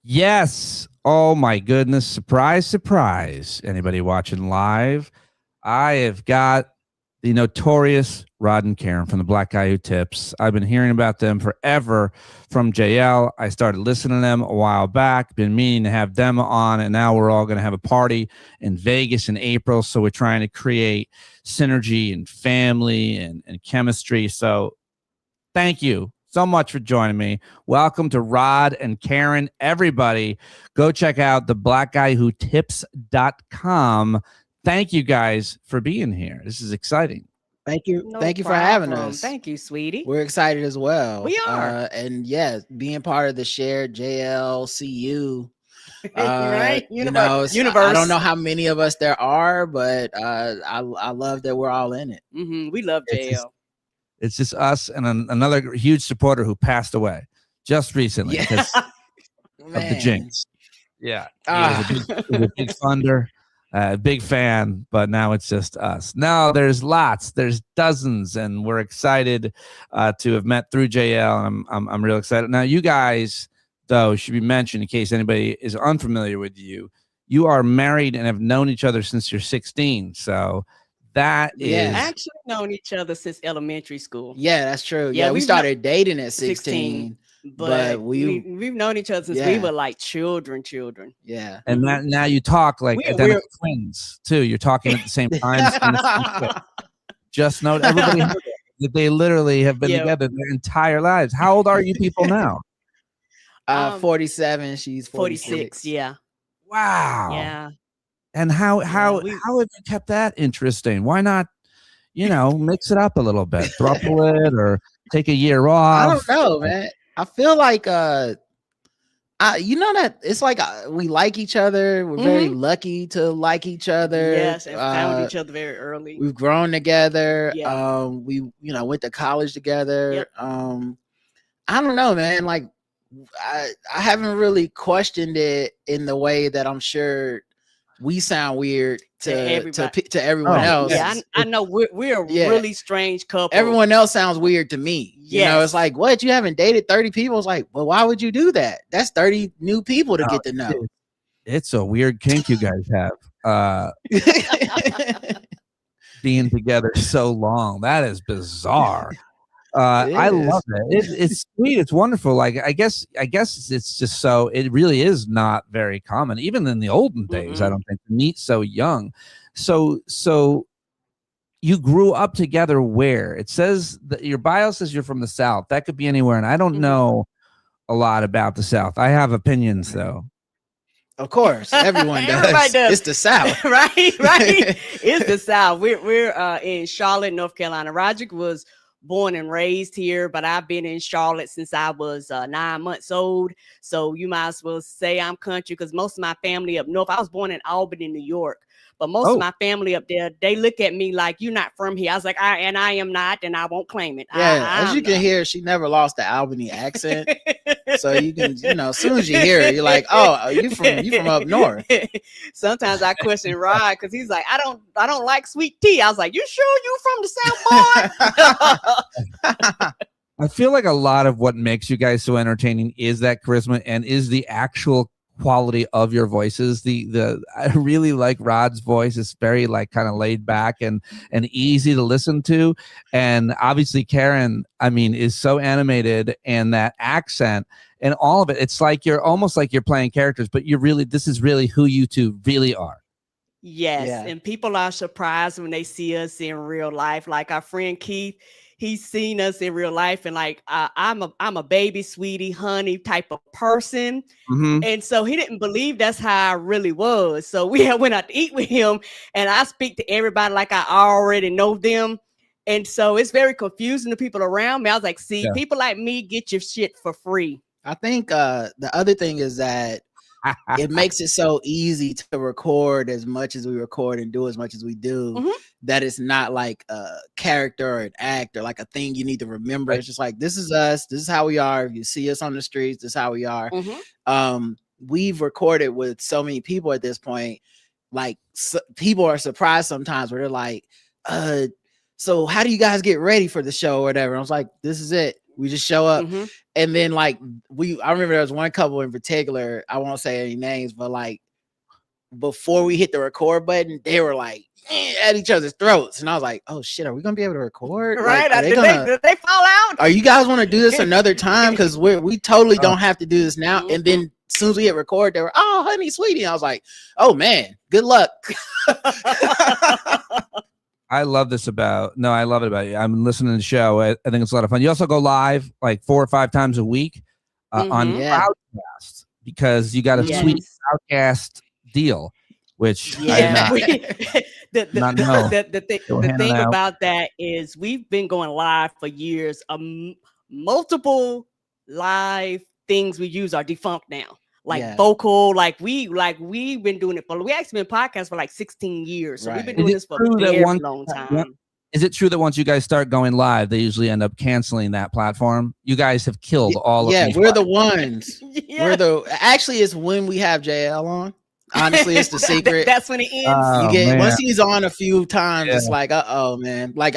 Yes. Oh my goodness. Surprise, surprise. Anybody watching live? I have got the notorious Rod and Karen from the Black Guy Who Tips. I've been hearing about them forever from JL. I started listening to them a while back, been meaning to have them on, and now we're all going to have a party in Vegas in April. So we're trying to create synergy and family and chemistry. So thank you so much for joining me. Welcome to Rod and Karen. Everybody, go check out the blackguywhotips.com. Thank you guys for being here. This is exciting. Thank you. No Thank you for having problem. us. Thank you, sweetie. We're excited as well. We are. And yeah, being part of the shared JLCU. Right? Universe. Universe. I don't know how many of us there are, but I love that we're all in it. We love JL. It's just us and another huge supporter who passed away just recently because of the Jinx. Yeah. He was a big funder, big fan, but now it's just us. Now there's dozens, and we're excited to have met through JL, and I'm real excited. Now, you guys, though, should be mentioned in case anybody is unfamiliar with you. You are married and have known each other since you're 16. So that is actually known each other since elementary school. Yeah, that's true. Yeah, we started dating at 16. But we've known each other since we were like children. Yeah. And now you talk like identical twins too. You're talking at the same time. Just note everybody that they literally have been together their entire lives. How old are you people now? 47. She's 46. Yeah. Wow. Yeah. And how have you kept that interesting? Why not, mix it up a little bit, throuple it, or take a year off? I don't know, man. I feel like that it's like we like each other. We're very lucky to like each other. Yes, and found each other very early. We've grown together. Yeah. We went to college together. Yep. I don't know, man. Like I haven't really questioned it in the way that I'm sure we sound weird to everyone else. Yeah, I know we're a really strange couple. Everyone else sounds weird to me. It's like, what? You haven't dated 30 people? It's like, well, why would you do that? That's 30 new people to get to know. It's a weird kink you guys have. Being together so long. That is bizarre. I love it. It's sweet. It's wonderful. Like I guess it's just so it really is not very common. Even in the olden days, I don't think to meet so young. So you grew up together where? It says that your bio says you're from the South. That could be anywhere, and I don't know a lot about the South. I have opinions though. Of course, everyone does. Everybody does. It's the South, right? It's the South. We're in Charlotte, North Carolina. Roderick was born and raised here, but I've been in Charlotte since I was 9 months old. So you might as well say I'm country because most of my family up north. I was born in Albany, New York, but most of my family up there, they look at me like you're not from here. I was like, I am not, and I won't claim it. As you can hear, she never lost the Albany accent. So you can, as soon as you hear it, you're like, oh, you from up north. Sometimes I question Rod because he's like, I don't like sweet tea. I was like, you sure you from the South, boy? I feel like a lot of what makes you guys so entertaining is that charisma and is the actual quality of your voices. I really like Rod's voice. It's very like kind of laid back and easy to listen to. And obviously Karen, I mean, is so animated, and that accent and all of it. It's like you're almost like you're playing characters, but this is really who you two really are. Yes. Yeah. And people are surprised when they see us in real life. Like our friend Keith, he's seen us in real life, and like I'm a baby, sweetie, honey type of person, and so he didn't believe that's how I really was. So we went out to eat with him, and I speak to everybody like I already know them, and so it's very confusing to people around me. I was like, see, people like me get your shit for free. I think the other thing is that it makes it so easy to record as much as we record and do as much as we do, that it's not like a character or an act or like a thing you need to remember. Right. It's just like, this is us. This is how we are. If you see us on the streets, this is how we are. We've recorded with so many people at this point. Like people are surprised sometimes where they're like, so how do you guys get ready for the show or whatever? I was like, this is it. We just show up. And then like I remember there was one couple in particular, I won't say any names, but like before we hit the record button, they were like at each other's throats. And I was like, oh shit, are we gonna be able to record? Right. Like, did they fall out? Are you guys want to do this another time? Because we totally don't have to do this now. And then as soon as we hit record, they were, oh honey, sweetie. I was like, oh man, good luck. I love it about you. I'm listening to the show. I think it's a lot of fun. You also go live like 4 or 5 times a week on Cloudcast, because you got a sweet Cloudcast deal, which the thing about that is we've been going live for years. Multiple live things we use are defunct now. Like vocal, like we've been doing it we actually been podcasting for like 16 years. So we've been doing this for a very long time. Is it true that once you guys start going live, they usually end up canceling that platform? You guys have killed all of these. Yeah, we're the ones. Actually, it's when we have JL on. Honestly, it's the secret. That's when it ends. Once he's on a few times, it's like, oh man. Like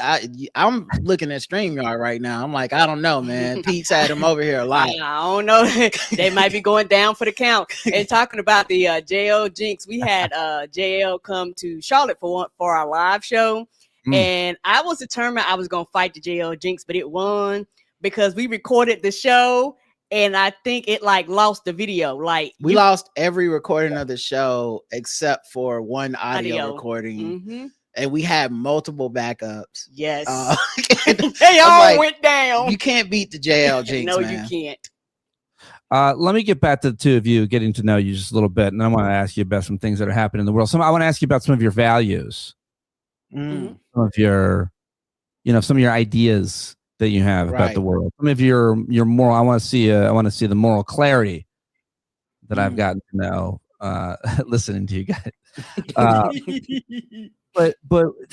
I'm looking at StreamYard right now. I'm like, I don't know, man. Pete's had him over here a lot. I don't know. They might be going down for the count. And talking about the JL Jinx, we had JL come to Charlotte for our live show. And I was determined I was gonna fight the JL Jinx, but it won because we recorded the show. And I think it like lost the video. Like we lost every recording of the show except for one audio recording. And we had multiple backups. Yes. They all went down. You can't beat the JL Jinx. No, man. You can't. Let me get back to the two of you, getting to know you just a little bit. And I want to ask you about some things that are happening in the world. I want to ask you about some of your values. Some of your, some of your ideas that you have about the world. Some of your moral. I want to see the moral clarity that I've gotten to know listening to you guys. But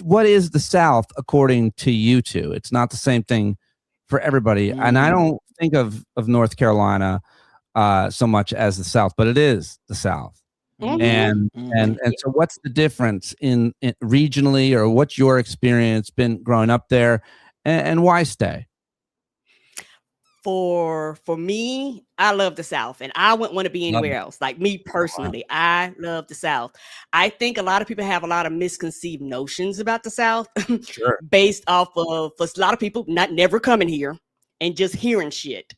what is the South according to you two? It's not the same thing for everybody, and I don't think of North Carolina so much as the South, but it is the South. And so what's the difference in regionally, or what's your experience been growing up there? And why stay? For me, I love the South, and I wouldn't want to be anywhere else. Like me personally, I love the South. I think a lot of people have a lot of misconceived notions about the South, based off of for a lot of people never coming here and just hearing shit.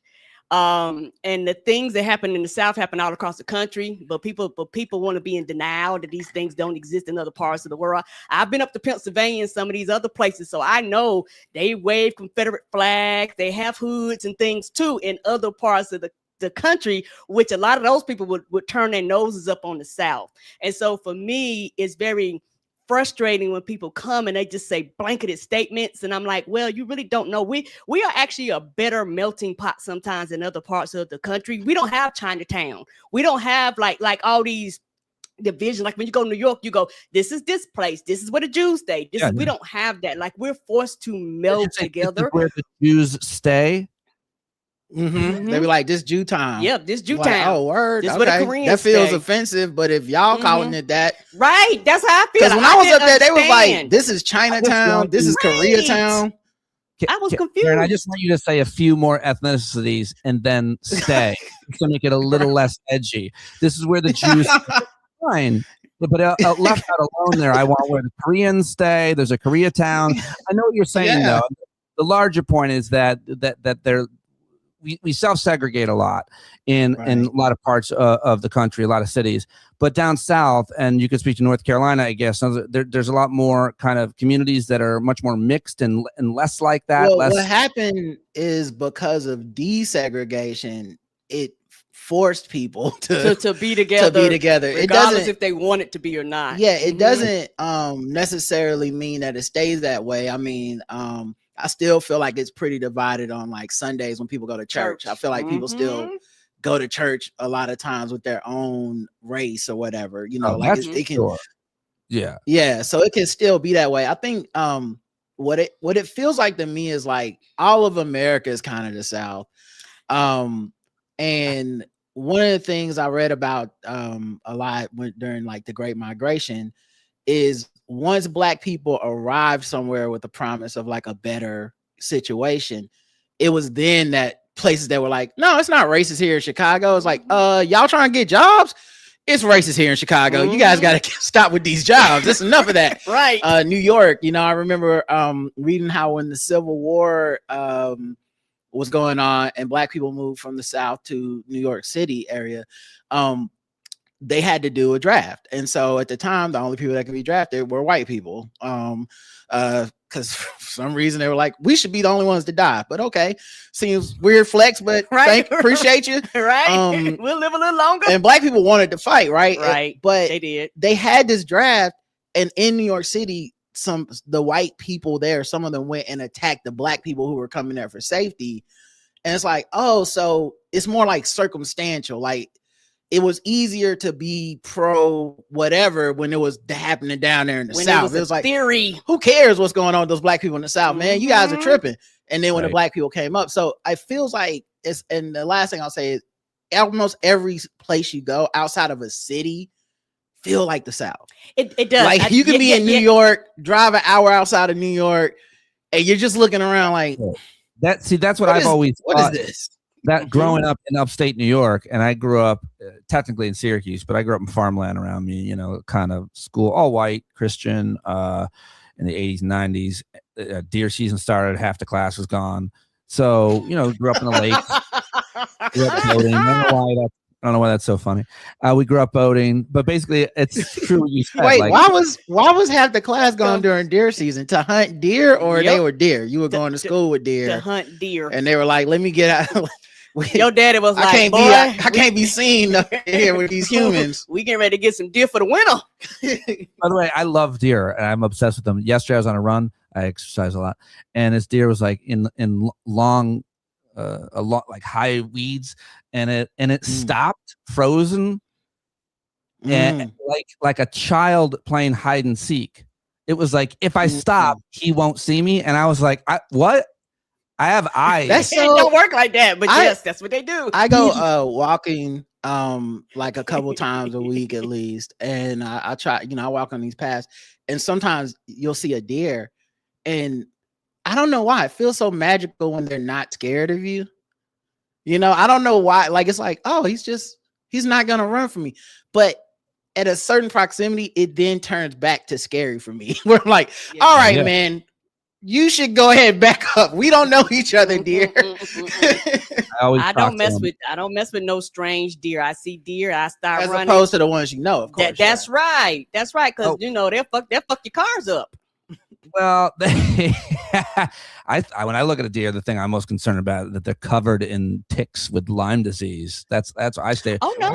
And the things that happen in the South happen all across the country, but people want to be in denial that these things don't exist in other parts of the world. I've been up to Pennsylvania and some of these other places, so I know they wave Confederate flags, they have hoods and things too in other parts of the country, which a lot of those people would turn their noses up on the South. And so for me, it's very frustrating when people come and they just say blanketed statements, and I'm like, well, you really don't know. We are actually a better melting pot sometimes in other parts of the country. We don't have Chinatown. We don't have like all these divisions. Like when you go to New York, you go, this is this place, this is where the Jews stay. We don't have that. Like we're forced to meld together. Where the Jews stay. They be like, this Jew town. Yep, this Jew like, town. Oh, word. This okay. where the Koreans that feels stay. offensive, but if y'all calling it that, right? That's how I feel. Because when I was up there, they was like, this is Chinatown, this is Koreatown. I was confused. Karen, I just want you to say a few more ethnicities and then stay to make it a little less edgy. This is where the Jews fine. But left out alone there, I want where the Koreans stay. There's a Koreatown. I know what you're saying, though. The larger point is that they're we self-segregate a lot in a lot of parts of the country, a lot of cities, but down south, and you can speak to North Carolina, I guess, there's a lot more kind of communities that are much more mixed and less like that. Well, what happened is because of desegregation, it forced people to be together. Regardless if they want it to be or not. Yeah, it doesn't necessarily mean that it stays that way. I mean, I still feel like it's pretty divided on like Sundays when people go to church. I feel like people still go to church a lot of times with their own race or whatever, like it can. Sure. Yeah. So it can still be that way. I think what it feels like to me is like all of America is kind of the South. And one of the things I read about a lot during like the Great Migration is once Black people arrived somewhere with the promise of like a better situation, it was then that places that were like, no, it's not racist here in Chicago. It's like, y'all trying to get jobs? It's racist here in Chicago. You guys got to stop with these jobs. That's enough of that. Right. New York, you know, I remember reading how when the Civil War was going on and Black people moved from the South to New York City area, they had to do a draft. And so at the time, the only people that could be drafted were white people. Because for some reason they were like, we should be the only ones to die. But okay, seems weird flex, but appreciate you. Right. We'll live a little longer. And Black people wanted to fight, right? Right. But they did. They had this draft, and in New York City, the white people there, some of them went and attacked the Black people who were coming there for safety. And it's like, oh, so it's more like circumstantial. Like, it was easier to be pro whatever when it was happening down there in the South. It was like theory. Who cares what's going on with those Black people in the South, man? You guys are tripping. And then when the Black people came up, so it feels like it's. And the last thing I'll say is, almost every place you go outside of a city feel like the South. It does. Like you can be in New York, drive an hour outside of New York, and you're just looking around like that. See, that's what I've always thought. What is this? That growing up in upstate New York, and I grew up technically in Syracuse, but I grew up in farmland around me, you know, kind of school, all white, Christian, in the 80s, 90s. Deer season started, half the class was gone. So, you know, grew up in the lake. Grew up boating. I don't know why that's so funny. We grew up boating, but basically it's true what you said. Wait, like, why was half the class gone during deer season? To hunt deer, or they were deer? You were going to school with deer. To hunt deer. And they were like, let me get out. Your daddy was like, I can't be seen here with these humans. We getting ready to get some deer for the winter. By the way, I love deer and I'm obsessed with them. Yesterday I was on a run. I exercise a lot, and this deer was like in long, like high weeds, and it stopped, frozen, and like a child playing hide and seek. It was like, if I stop, he won't see me, and I was like, what? I have eyes. It don't work like that, but yes, that's what they do. I go walking like a couple times a week at least, and I try, you know, I walk on these paths, and sometimes you'll see a deer, and I don't know why it feels so magical when they're not scared of you. You know, I don't know why. Like, it's like, oh, he's not gonna run from me, but at a certain proximity, it then turns back to scary for me. We're like, all right, man. You should go ahead and back up. We don't know each other, dear. I don't mess with no strange deer. I see deer, I start running. As opposed to the ones you know, of course. That's right. That's right. Because you know they'll fuck your cars up. Well, when I look at a deer, the thing I'm most concerned about is that they're covered in ticks with Lyme disease. That's why I stay. Oh no!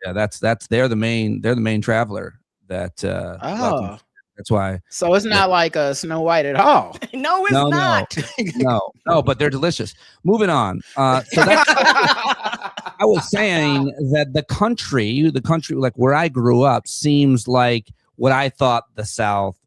Yeah, they're the main traveler. That's why. So it's not like a Snow White at all. No, it's not. No, but they're delicious. Moving on. So that's, I was saying that the country, like where I grew up, seems like what I thought the South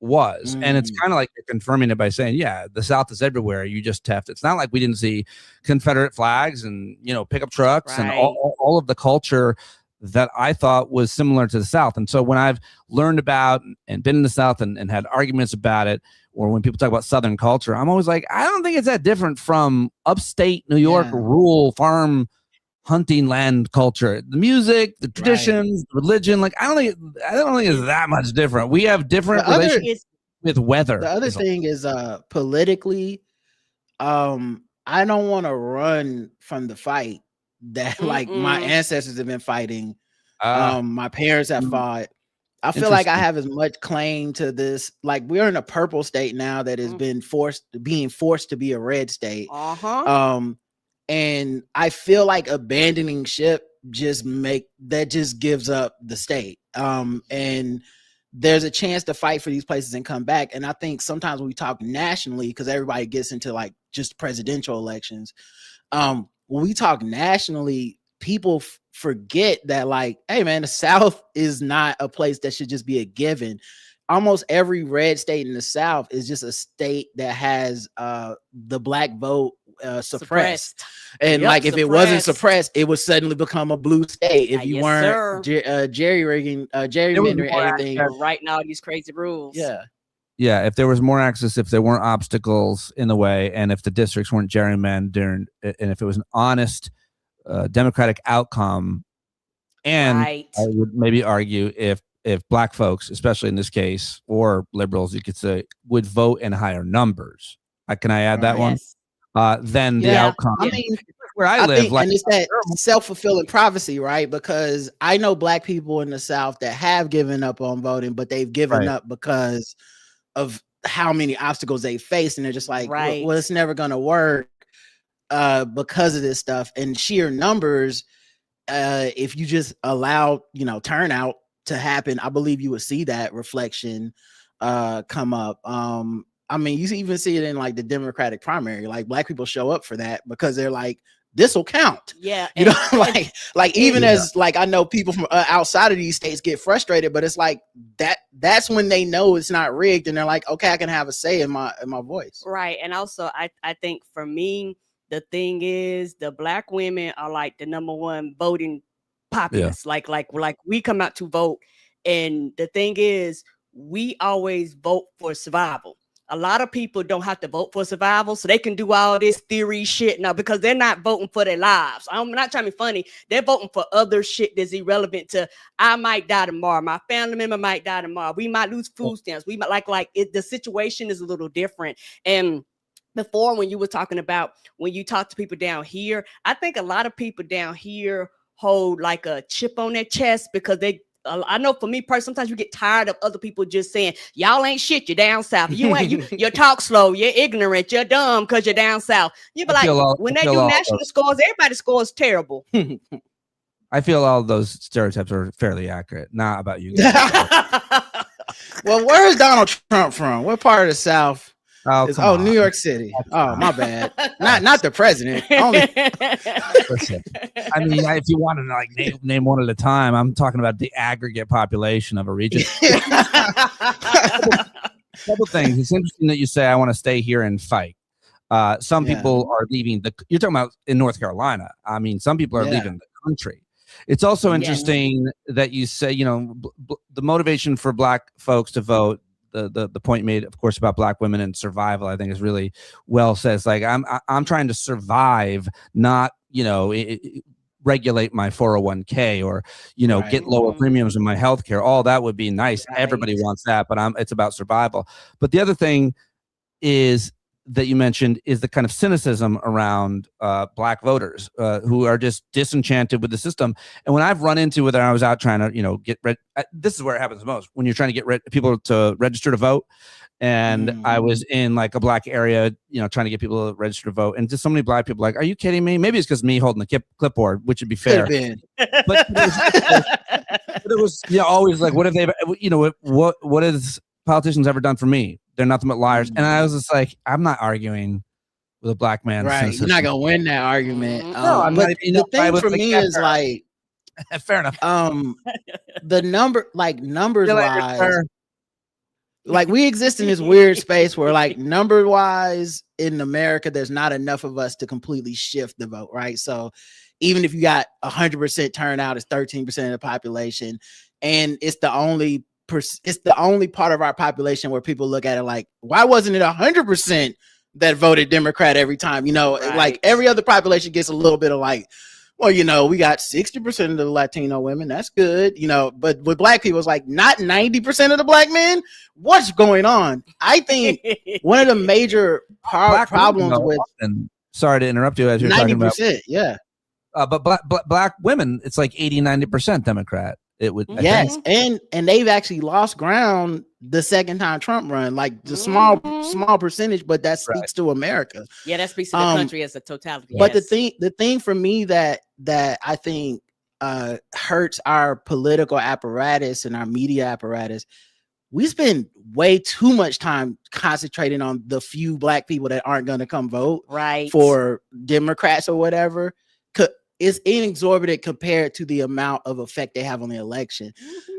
was. And it's kind of like you're confirming it by saying, yeah, the South is everywhere. You just have to. It's not like we didn't see Confederate flags and, you know, pickup trucks and all of the culture that I thought was similar to the South. And so when I've learned about and been in the South and had arguments about it, or when people talk about Southern culture, I'm always like, I don't think it's that different from upstate New York, rural farm hunting land culture. The music, the traditions, religion, like I don't think it's that much different. We have different relationships with weather. The other thing is politically, I don't want to run from the fight that like my ancestors have been fighting. My parents have fought. I feel like I have as much claim to this. Like we're in a purple state now that has been being forced to be a red state. And I feel like abandoning ship just gives up the state. And there's a chance to fight for these places and come back. And I think sometimes when we talk nationally, because everybody gets into like just presidential elections, when we talk nationally, people forget that like, hey man, the South is not a place that should just be a given. Almost every red state in the South is just a state that has the black vote suppressed. And like if it wasn't suppressed, it would suddenly become a blue state if you weren't gerrymandering anything. Writing all these crazy rules. Yeah, if there was more access, if there weren't obstacles in the way, and if the districts weren't gerrymandered, and if it was an honest democratic outcome, and I would maybe argue if black folks, especially in this case, or liberals, you could say, would vote in higher numbers. Can I add that one? Then the outcome. I mean, where I live, and it's that self-fulfilling prophecy, right? Because I know black people in the South that have given up on voting, but they've given up because of how many obstacles they face, and they're just like, well, it's never gonna work because of this stuff. And sheer numbers, if you just allow, turnout to happen, I believe you would see that reflection come up. I mean, you even see it in like the Democratic primary. Like black people show up for that because they're like, this will count. Yeah. Like even as like, I know people from outside of these states get frustrated, but it's like that's when they know it's not rigged. And they're like, okay, I can have a say in my voice. Right. And also I think for me, the thing is the black women are like the number one voting populace. Yeah. Like we come out to vote. And the thing is, we always vote for survival. A lot of people don't have to vote for survival, so they can do all this theory shit now because they're not voting for their lives. I'm not trying to be funny. They're voting for other shit that's irrelevant to, I might die tomorrow. My family member might die tomorrow. We might lose food stamps. We might the situation is a little different. And before, when you were talking about when you talk to people down here, I think a lot of people down here hold like a chip on their chest because I know for me personally, sometimes you get tired of other people just saying, y'all ain't shit, you're down south. You talk slow, you're ignorant, you're dumb because you're down south. You be like, when they do national scores, everybody scores terrible. I feel all those stereotypes are fairly accurate. Not about you. Well, where's Donald Trump from? What part of the South? New York City. Oh, my bad. Not the president. Listen, I mean, if you want to like name one at a time, I'm talking about the aggregate population of a region. Couple things. It's interesting that you say I want to stay here and fight. Some people are leaving you're talking about in North Carolina. I mean, some people are leaving the country. It's also interesting that you say, the motivation for black folks to vote. The point made, of course, about black women and survival, I think is really well said. It's like I'm trying to survive, not regulate my 401k or get lower premiums in my healthcare. All that would be nice. Right. Everybody wants that, but it's about survival. But the other thing is that you mentioned is the kind of cynicism around black voters who are just disenchanted with the system. And when I've run into whether I was out trying to, get this is where it happens the most, when you're trying to get people to register to vote. And I was in like a black area, trying to get people to register to vote. And just so many black people like, are you kidding me? Maybe it's because me holding the clipboard, which would be fair. But it was always like, what have they, what has politicians ever done for me? They're nothing but liars. And I was just like, I'm not arguing with a black man. Right. You're not going to win that argument. No, but the thing for me is like, fair enough. The numbers wise, like we exist in this weird space where like number wise in America, there's not enough of us to completely shift the vote. Right. So even if you got 100% turnout, it's 13% of the population. And it's the only part of our population where people look at it like, why wasn't it 100% that voted Democrat every time? Like every other population gets a little bit of like, well, we got 60% of the Latino women. That's good. But with black people, it's like not 90% of the black men. What's going on? I think one of the major problems with, sorry to interrupt you as you're talking about 90%. Yeah. But black women, it's like 80-90% Democrat. It would, yes, and they've actually lost ground the second time Trump run, like the small percentage, but that speaks to America. Yeah, that speaks to the country as a totality. But the thing for me that I think hurts our political apparatus and our media apparatus, we spend way too much time concentrating on the few black people that aren't going to come vote for Democrats or whatever. It's inexorbitant compared to the amount of effect they have on the election.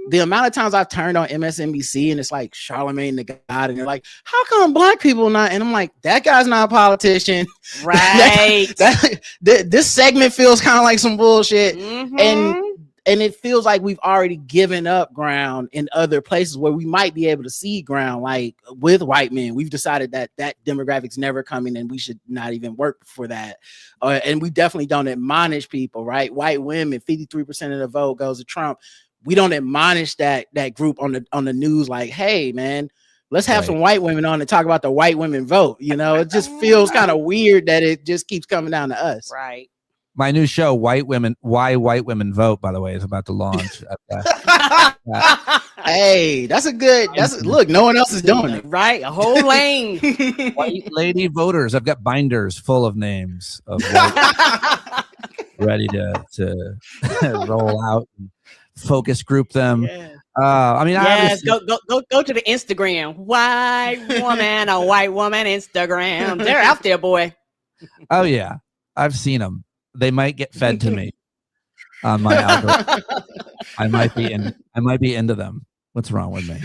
The amount of times I've turned on MSNBC and it's like Charlemagne the God, and they're like, how come black people not? And I'm like, that guy's not a politician. Right. This segment feels kind of like some bullshit. And it feels like we've already given up ground in other places where we might be able to see ground, like with white men. We've decided that demographic's never coming and we should not even work for that. And we definitely don't admonish people, right? White women, 53% of the vote goes to Trump. We don't admonish that group on the news, like, hey man, let's have some white women on to talk about the white women vote. You know, it just feels kind of weird that it just keeps coming down to us. Right. My new show, Why White Women Vote, by the way, is about to launch. Hey, look, no one else is doing it. Right. A whole lane. White lady voters. I've got binders full of names of white ready to roll out and focus group them. Yeah. I mean, yes, go to the Instagram. White woman, a white woman Instagram. They're out there, boy. Oh yeah, I've seen them. They might get fed to me on my algorithm. I might be into them. What's wrong with me?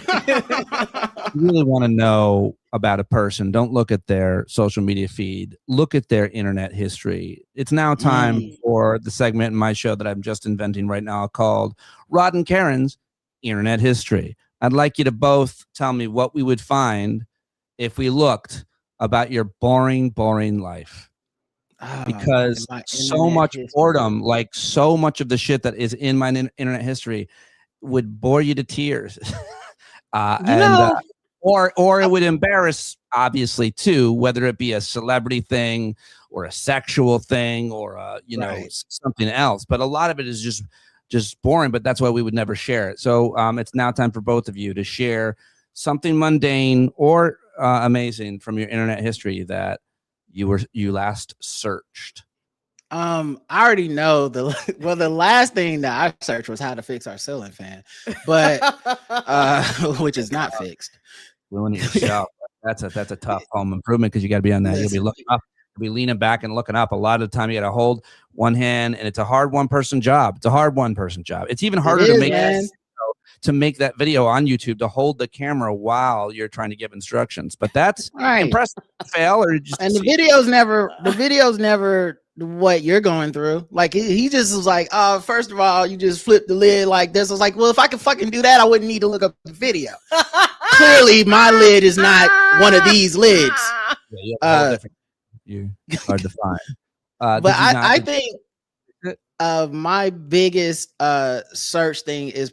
You really want to know about a person, don't look at their social media feed. Look at their internet history. It's now time for the segment in my show that I'm just inventing right now called Rod and Karen's Internet History. I'd like you to both tell me what we would find if we looked about your boring life. Because so much boredom, like so much of the shit that is in my internet history would bore you to tears. Or it would embarrass, obviously, too, whether it be a celebrity thing or a sexual thing or something else. But a lot of it is just boring, but that's why we would never share it. So it's now time for both of you to share something mundane or amazing from your internet history that you last searched. I already know the last thing that I searched was how to fix our ceiling fan, but which is not fixed. Ruining yourself. That's a tough home improvement because you got to be on that. You'll be looking up, you'll be leaning back and looking up. A lot of the time you got to hold one hand, and it's a hard one-person job. It's even harder to make that video on YouTube, to hold the camera while you're trying to give instructions. But that's impressive. Fail or just and the video's never what you're going through. Like he just was like, first of all, you just flip the lid like this. I was like, well, if I could fucking do that, I wouldn't need to look up the video. Clearly my lid is not one of these lids. You hard to find. But I think my biggest search thing is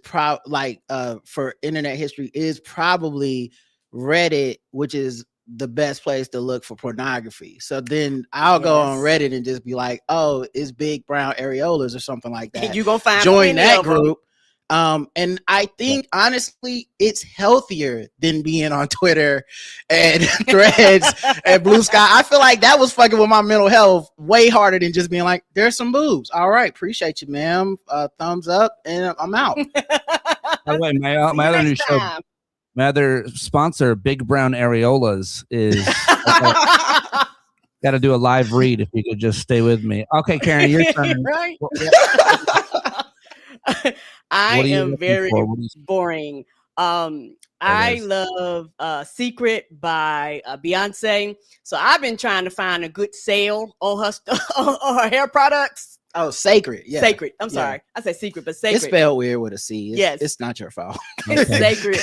for internet history is probably Reddit, which is the best place to look for pornography. So then I'll go on Reddit and just be like, oh, it's big brown areolas or something like that. You gonna find join that group. And I think honestly it's healthier than being on Twitter and Threads and Blue Sky. I feel like that was fucking with my mental health way harder than just being like, there's some boobs. All right, appreciate you, ma'am. Thumbs up, and I'm out. By the way, my other new show, my other sponsor, Big Brown Areolas, is got to do a live read. If you could just stay with me. Okay, Karen, your turn. Right. I am very boring. I love Secret by Beyonce. So I've been trying to find a good sale on her hair products. Oh, Sacred. Yeah. Sacred. I'm sorry. I said Secret, but Sacred. It's spelled weird with a C. It's not your fault. It's Sacred.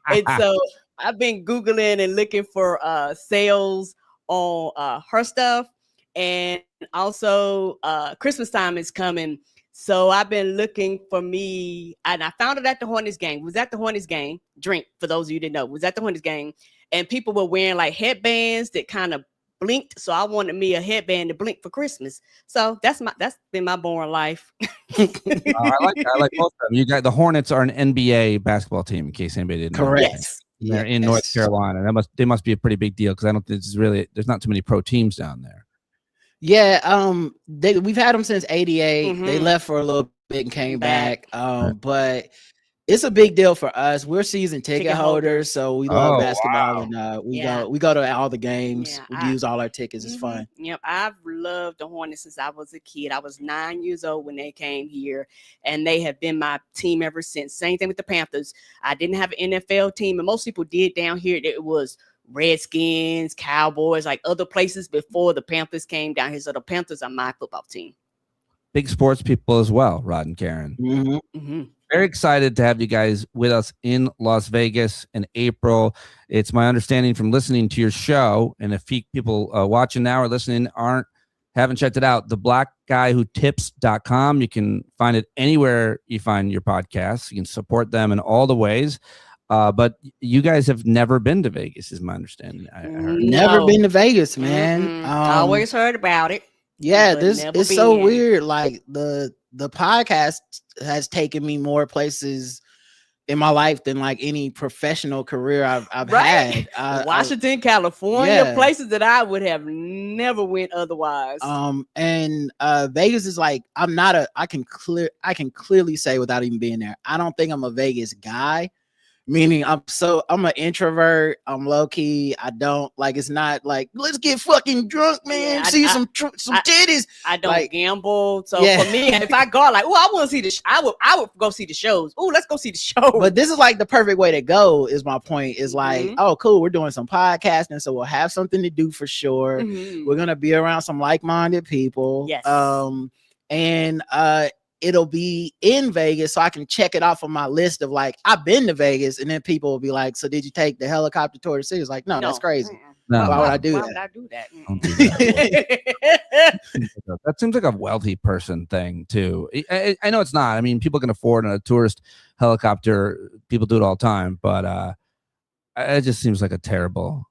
And so I've been Googling and looking for sales on her stuff. And also Christmas time is coming. So I've been looking for me, and I found it at the Hornets game. Was at the Hornets game. Drink, for those of you that know, was at the Hornets game. And people were wearing like headbands that kind of blinked. So I wanted me a headband to blink for Christmas. So that's been my boring life. I like both of them. You got the Hornets are an NBA basketball team, in case anybody didn't know. Correct. Yes. They're in North Carolina. They must be a pretty big deal because I don't think there's not too many pro teams down there. Yeah, we've had them since '88. They left for a little bit and came back. But it's a big deal for us. We're season ticket holders, so we love basketball, and we go to all the games. We use all our tickets. It's fun. Yep, I've loved the Hornets since I was a kid. I was 9 years old when they came here, and they have been my team ever since. Same thing with the Panthers. I didn't have an NFL team, and most people did down here. It was Redskins, Cowboys, like other places before the Panthers came down here. So the Panthers are my football team. big sports people as well, Rod and Karen. Very excited to have you guys with us in Las Vegas in April. It's my understanding from listening to your show, and if people watching now or listening haven't checked it out, theblackguywhotips.com. You can find it anywhere you find your podcasts. You can support them in all the ways. But you guys have never been to Vegas, is my understanding. I heard. Never been to Vegas, man. Always heard about it. Yeah, it's so weird. Like the podcast has taken me more places in my life than like any professional career I've had. Washington, California, places that I would have never went otherwise. And Vegas is like, I can clearly say without even being there, I don't think I'm a Vegas guy. Meaning I'm an introvert. I'm low key. I don't like. It's not like let's get fucking drunk, man. See some titties. I don't gamble. So for me, if I go like, I want to see the. I would go see the shows. Oh, let's go see the show. But this is like the perfect way to go. Is my point. Is like, oh, cool. We're doing some podcasting, so we'll have something to do for sure. We're gonna be around some like-minded people. Yes. And it'll be in Vegas, so I can check it off on my list of like, I've been to Vegas, and then people will be like, so did you take the helicopter tour to the city? It's like, no, that's crazy. No. Why would I do that? Why would I do that? Don't do that. That seems like a wealthy person thing too. I know it's not. I mean, people can afford a tourist helicopter. People do it all the time, but it just seems like a terrible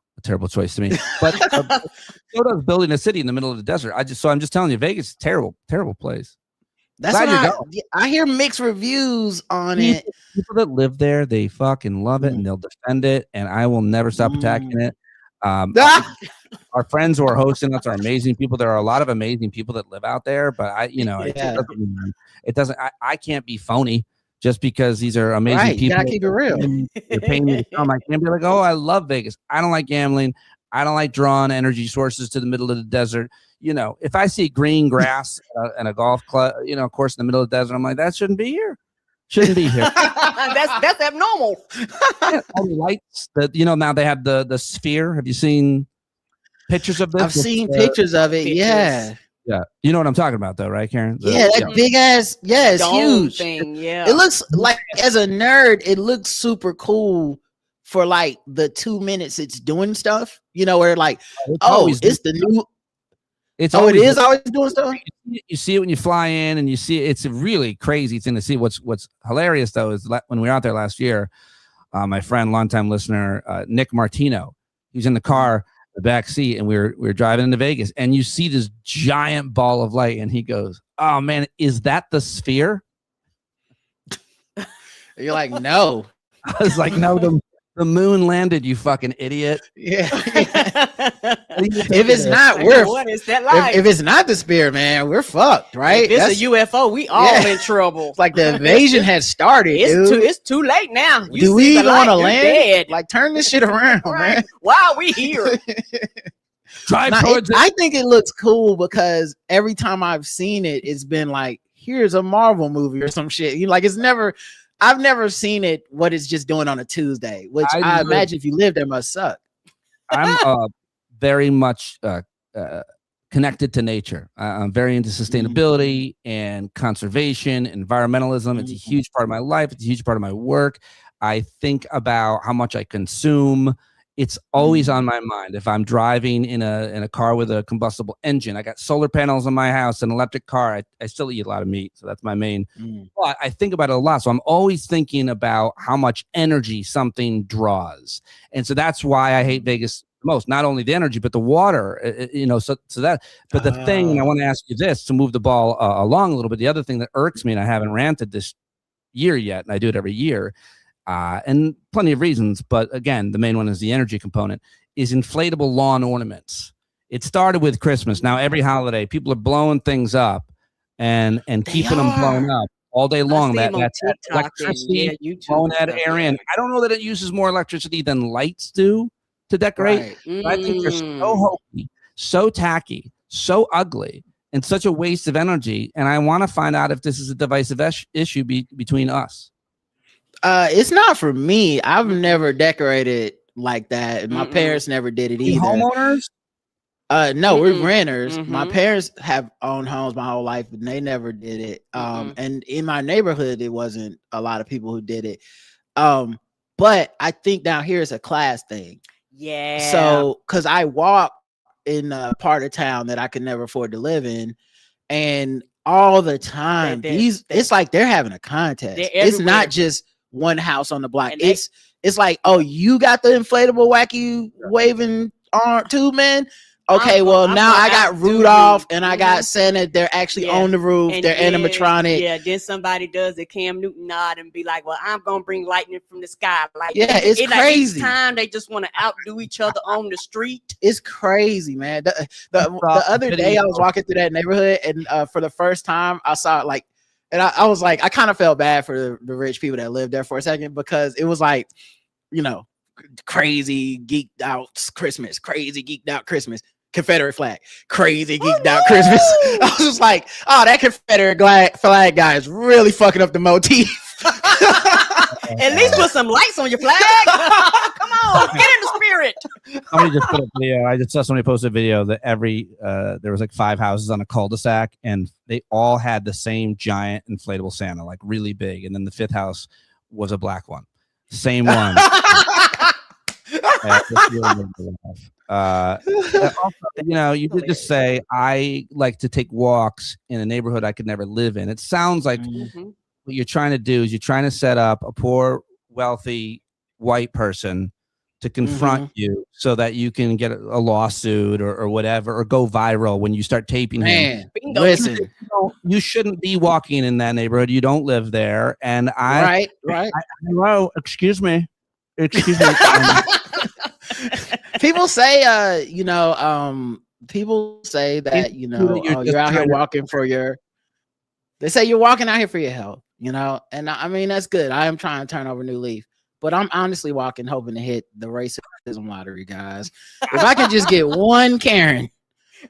choice to me. But so does building a city in the middle of the desert. I'm just telling you, Vegas is terrible place. That's what I hear mixed reviews on it. People that live there, they fucking love it and they'll defend it, and I will never stop attacking it. Our friends who are hosting us are amazing people. There are a lot of amazing people that live out there, but it doesn't. I can't be phony just because these are amazing people. You gotta keep it real. You're paying me to come. I can't be like, oh, I love Vegas. I don't like gambling. I don't like drawing energy sources to the middle of the desert. You know, if I see green grass and a golf club, course in the middle of the desert, I'm like, that shouldn't be here. Shouldn't be here. that's abnormal. All the lights that now they have the sphere. Have you seen pictures of this? I've seen pictures of it. Yeah. Yeah. You know what I'm talking about though, right, Karen? That big ass, it's huge. Thing, It looks like, as a nerd, it looks super cool for like the 2 minutes it's doing stuff, where like, it's the new. It is always doing stuff. You see it when you fly in, and you see it's a really crazy thing to see. What's hilarious though is when we were out there last year, my friend, longtime listener, Nick Martino, he was in the car, the back seat, and we were driving into Vegas, and you see this giant ball of light, and he goes, "Oh man, is that the sphere?" You're like, no. I was like, no, the moon landed, you fucking idiot. Yeah. If it's not, what is that like? If it's not the spear, man, we're fucked, right? If it's a UFO, we all in trouble. It's like the invasion has started. It's too late now. Do we even want to land? Dead. Like, turn this shit around, man. Why are we here? I think it looks cool because every time I've seen it, it's been like, here's a Marvel movie or some shit. I've never seen it what it's just doing on a Tuesday, which I imagine if you live there must suck. I'm very much connected to nature. I'm very into sustainability and conservation, environmentalism. It's a huge part of my life. It's a huge part of my work. I think about how much I consume. It's always on my mind. If I'm driving in a car with a combustible engine, I got solar panels on my house, an electric car. I still eat a lot of meat, so that's my main. But I think about it a lot. So I'm always thinking about how much energy something draws. And so that's why I hate Vegas the most. Not only the energy, but the water, so that, but the thing, and I want to ask you this to move the ball along a little bit. The other thing that irks me, and I haven't ranted this year yet, and I do it every year, and plenty of reasons, but again, the main one is the energy component, is inflatable lawn ornaments. It started with Christmas. Now every holiday, people are blowing things up and keeping them blown up all day long. That's electricity, blowing that air in. I don't know that it uses more electricity than lights do to decorate. But I think they're so hokey, so tacky, so ugly, and such a waste of energy. And I want to find out if this is a divisive issue between us. It's not for me. I've never decorated like that, and my parents never did it either. Homeowners? No, we're renters. My parents have owned homes my whole life, and they never did it. And in my neighborhood, it wasn't a lot of people who did it. But I think down here it's a class thing. Yeah. So, because I walk in a part of town that I could never afford to live in, and all the time, it's like they're having a contest. It's not just one house on the block. It's like, oh, you got the inflatable wacky waving arm tube man. Okay, well now I got Rudolph and I got Santa. They're actually on the roof. And they're animatronic. Yeah, then somebody does the Cam Newton nod and be like, "Well, I'm gonna bring lightning from the sky." Like, it's crazy. Like each time they just want to outdo each other on the street. It's crazy, man. The other day I was walking through that neighborhood, and for the first time I saw it, like, and I was like, I kind of felt bad for the rich people that lived there for a second, because it was like, you know, crazy geeked out Christmas, Confederate flag, crazy geeked out Christmas. I was just like, oh, that Confederate flag guy is really fucking up the motif. At least put some lights on your flag. Come on, get in the spirit. Somebody just put a video. I just saw somebody post a video that there was like 5 houses on a cul-de-sac, and they all had the same giant inflatable Santa, like really big, and then the 5th house was a black one, same one. You know, you could just say, I like to take walks in a neighborhood I could never live in. It sounds like what you're trying to do is you're trying to set up a poor, wealthy white person to confront you so that you can get a lawsuit or whatever, or go viral when you start taping him. Listen, you shouldn't be walking in that neighborhood. You don't live there. And right. Hello, excuse me. People say, people say that, you're out here walking for they say you're walking out here for your health, and I mean, that's good. I am trying to turn over a new leaf, but I'm honestly walking, hoping to hit the racism lottery, guys. If I can just get one Karen,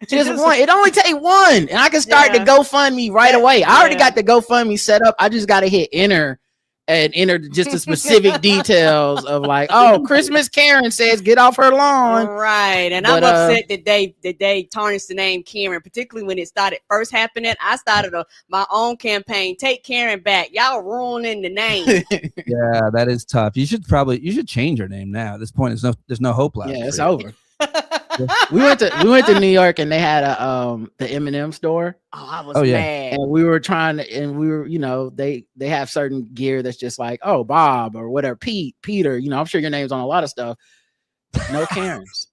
just one, it only take one, and I can start the GoFundMe right away. I already got the GoFundMe set up. I just got to hit enter and enter just the specific details of like, oh, Christmas Karen says get off her lawn. Right. And I'm upset that they tarnished the name Karen, particularly when it started first happening. I started my own campaign, Take Karen Back. Y'all ruining the name. Yeah, that is tough. You should change your name now. At this point, there's no hope left. Yeah, it's over. we went to New York, and they had the M&M store. Oh, I was mad. And we were they have certain gear that's just like, oh, Bob or whatever, Peter, I'm sure your name's on a lot of stuff. No Karens.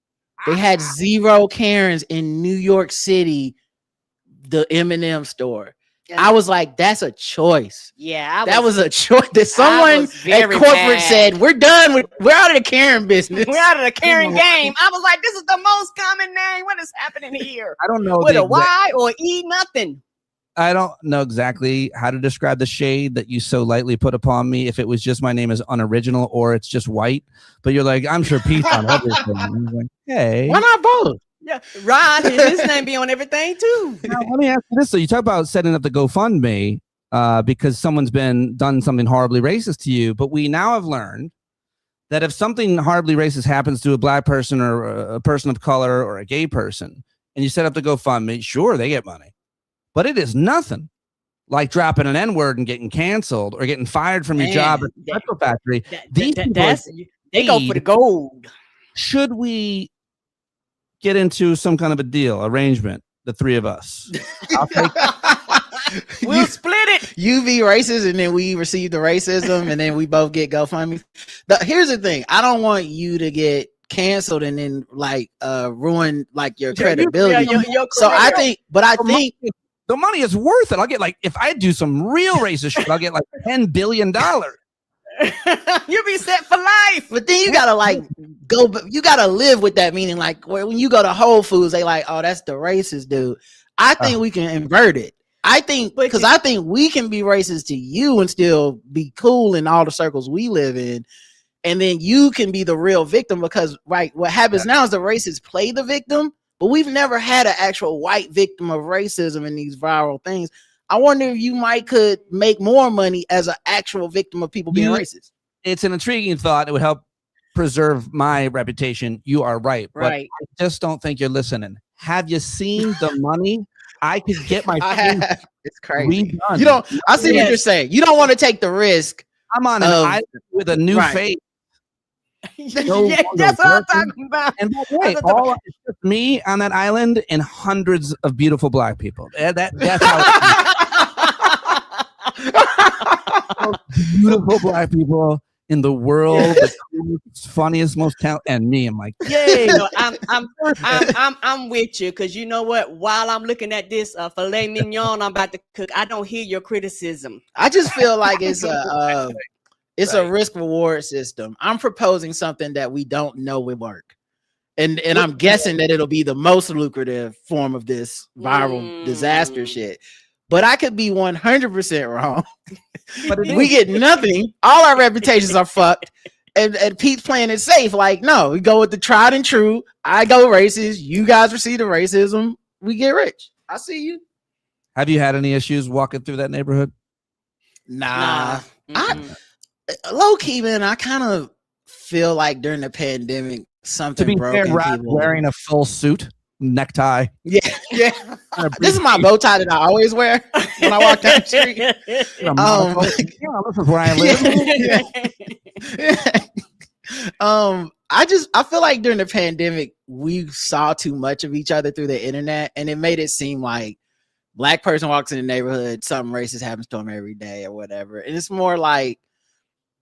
They had 0 Karens in New York City, the M&M store. I was like, that's a choice. Yeah, that was a choice that someone at corporate said, we're out of the Karen business. We're out of the Karen game. I was like, this is the most common name. What is happening here? I don't know. With a Y or E, nothing. I don't know exactly how to describe the shade that you so lightly put upon me. If it was just my name is unoriginal or it's just white, but you're like, I'm sure Pete's on everything. I'm like, hey, why not both? Yeah, Rod, his name be on everything too. Now, let me ask you this: so you talk about setting up the GoFundMe because someone's done something horribly racist to you, but we now have learned that if something horribly racist happens to a black person or a person of color or a gay person, and you set up the GoFundMe, sure, they get money, but it is nothing like dropping an N-word and getting canceled or getting fired from your job at the petrol factory. They go for the gold. Should we get into some kind of a deal arrangement, the 3 of us? We'll split it. You be racist, and then we receive the racism, and then we both get GoFundMe. Here's the thing: I don't want you to get canceled and then ruin like your credibility. So I think the money is worth it. I'll get if I do some real racist shit, I'll get $10 billion. You'll be set for life. But then you gotta you gotta live with that, meaning when you go to Whole Foods, they oh, that's the racist dude. I think we can invert it. I think I think we can be racist to you and still be cool in all the circles we live in, and then you can be the real victim, because what happens now is the racists play the victim, but we've never had an actual white victim of racism in these viral things. I wonder if you could make more money as an actual victim of people being racist. It's an intriguing thought. It would help preserve my reputation. You are right. But I just don't think you're listening Have you seen the money? I could get my it's crazy. redone. You don't. I see what you're saying. You don't want to take the risk. I'm on an island with a new face. No that's what I'm talking about. And by the way, it's just me on that island and hundreds of beautiful black people. That's how beautiful black people in the world, the coolest, funniest, most talented, and me. I'm like, yay! No, I'm with you, because you know what? While I'm looking at this filet mignon I'm about to cook, I don't hear your criticism. I just feel like it's a risk reward system. I'm proposing something that we don't know will work, and I'm guessing that it'll be the most lucrative form of this viral disaster shit. But I could be 100% wrong. But we get nothing. All our reputations are fucked. And Pete's playing it safe. Like, no, we go with the tried and true. I go racist. You guys receive the racism. We get rich. I see you. Have you had any issues walking through that neighborhood? Nah. Low key, man, I kind of feel like during the pandemic, something broke. To be fair, wearing a full suit, necktie. Yeah. This is my bow tie that I always wear when I walk down the street. This is where I live. I feel like during the pandemic, we saw too much of each other through the internet, and it made it seem like black person walks in the neighborhood, something racist happens to them every day or whatever. And it's more like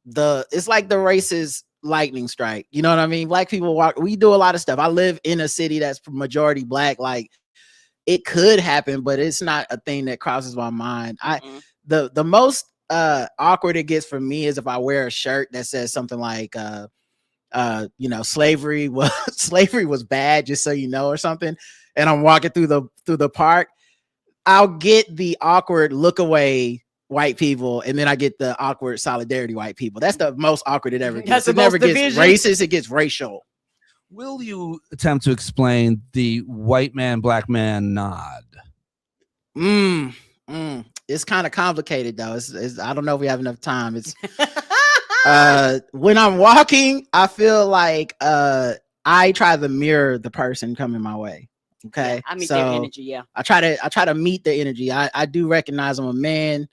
it's like the racist lightning strike. You know what I mean? Black people we do a lot of stuff. I live in a city that's majority black. Like, it could happen, but it's not a thing that crosses my mind. The most awkward it gets for me is if I wear a shirt that says something like slavery was bad, just so you know, or something, and I'm walking through the park. I'll get the awkward look away white people, and then I get the awkward solidarity white people. That's the most awkward it ever gets. It never gets racist, it gets racial. Will you attempt to explain the white man, black man nod? It's kind of complicated though. I don't know if we have enough time. It's when I'm walking, I feel like I try to mirror the person coming my way. Okay. Yeah, I meet their energy. Yeah. I try to meet the energy. I do recognize I'm a man.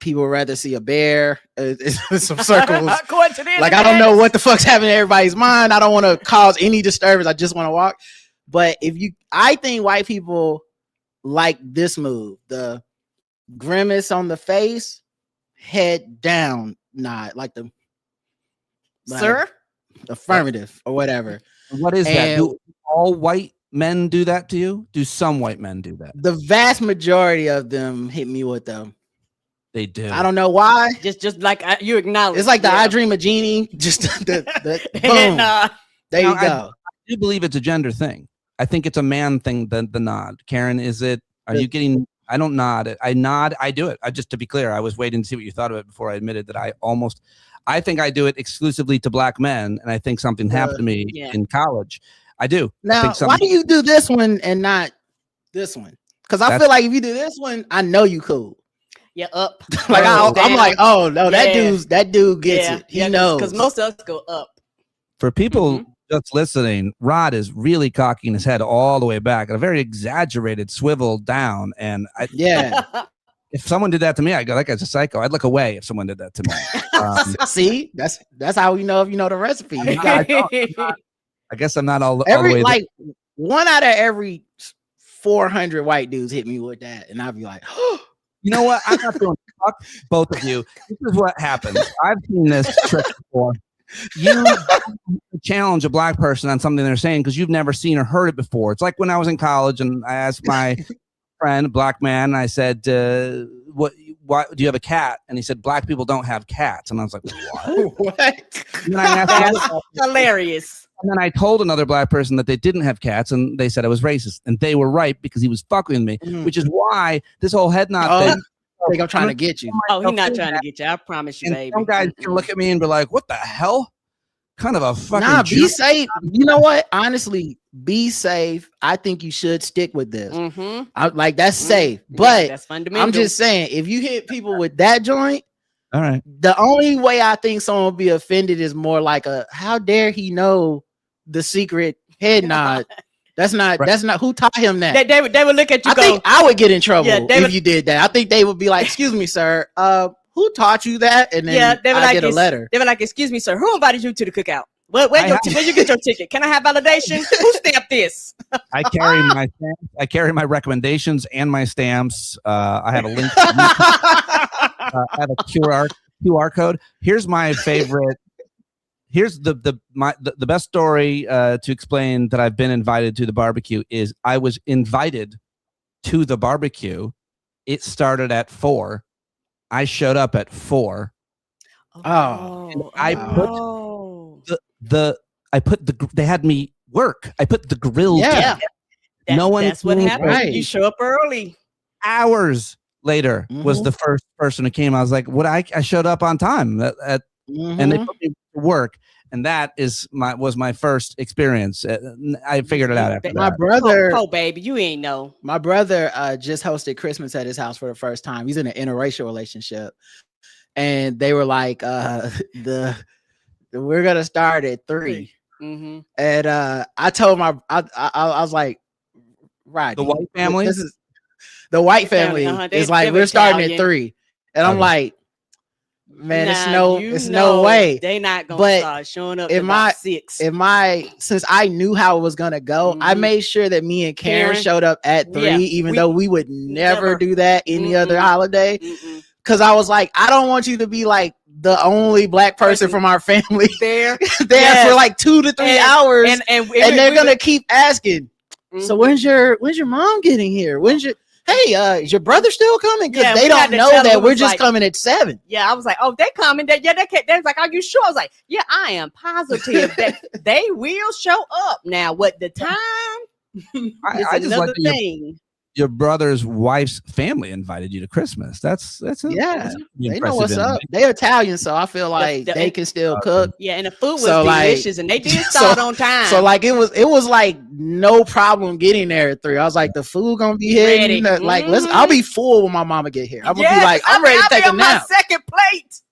People would rather see a bear. It's some circles. Like, I don't know what the fuck's happening in everybody's mind. I don't want to cause any disturbance. I just want to walk. But I think white people like this move, the grimace on the face, head down nod, like the sir, affirmative or whatever. What is that? Do all white men do that to you? Do some white men do that? The vast majority of them hit me with them. They do. I don't know why. Just like you acknowledge. It's like the I Dream of Genie. Just the boom. There you go. I do believe it's a gender thing. I think it's a man thing. The nod. Karen, is it? Are you getting? I don't nod. I nod. I do it. Just to be clear, I was waiting to see what you thought of it before I admitted that I think I do it exclusively to black men, and I think something happened to me in college. I do. Now, why do you do this one and not this one? Because I feel like if you do this one, I know you cool. Yeah, up. Like I'm like, oh no, that dude gets it. He knows. Because most of us go up. For people just listening, Rod is really cocking his head all the way back, a very exaggerated swivel down. And if someone did that to me, I'd go, that guy's a psycho. I'd look away if someone did that to me. See, that's how we know if you know the recipe. I guess I'm not all the way. Like, one out of every 400 white dudes hit me with that, and I'd be like, oh. You know what? I'm not doing fuck both of you. This is what happens. I've seen this trick before. You challenge a black person on something they're saying because you've never seen or heard it before. It's like when I was in college and I asked my friend, a black man, I said, why do you have a cat? And he said, black people don't have cats. And I was like, what? What? And then I asked hilarious. And then I told another black person that they didn't have cats, and they said I was racist, and they were right because he was fucking with me, which is why this whole head nod thing. I think I'm trying to get you. Oh, he's not trying to get you. I promise you, baby. Some guys can look at me and be like, "What the hell? Kind of a fucking." Be safe. You know what? Honestly, be safe. I think you should stick with this. That's safe, but that's fundamental. I'm just saying, if you hit people with that joint. All right. The only way I think someone will be offended is more like how dare he know the secret head nod That's not who taught him that. They would look at you. I think I would get in trouble if you did that. I think they would be like, "Excuse me, sir. Who taught you that?" And then they would get a letter. They were like, "Excuse me, sir. Who invited you to the cookout? Where you get your ticket? Can I have validation? Who stamped this?" I carry my stamps. I carry my recommendations and my stamps. I have a link. I have a QR code. Here's my favorite. Here's the best story to explain that I've been invited to the barbecue is I was invited to the barbecue. It started at 4. I showed up at 4. They had me work. I put the grill down. That's what happened. Right. You show up early. Hours later was the first person who came. I was like, "What?" I showed up on time and they put me to work, and that was my first experience. I figured it out after my brother. Oh, baby, you ain't know. My brother just hosted Christmas at his house for the first time. He's in an interracial relationship, and they were like, we're gonna start at 3. And I told I was like, right, the white family. This is the white family. Is like we're starting at 3, and I'm like, man, it's no way. They not gonna start showing up at 6. Since I knew how it was gonna go, I made sure that me and Karen showed up at 3, even though we would never do that any other holiday. Because I was like, I don't want you to be like the only black person from our family there for like 2 to 3 hours, and they're gonna keep asking. So when's your mom getting here? Hey, is your brother still coming? Because they don't know that we're just coming at 7. Yeah, I was like, oh, they coming. They was like, are you sure? I was like, yeah, I am positive that they will show up. Now, what the time is another thing. Your brother's wife's family invited you to Christmas. That's they know what's up. They're Italian, so I feel like they can still cook. Yeah, and the food was delicious, and they did start on time. So like it was like no problem getting there at 3. I was like, the food gonna be hitting. Like I'll be full when my mama get here. I'm gonna be like, I'm ready to take a nap. My second plate.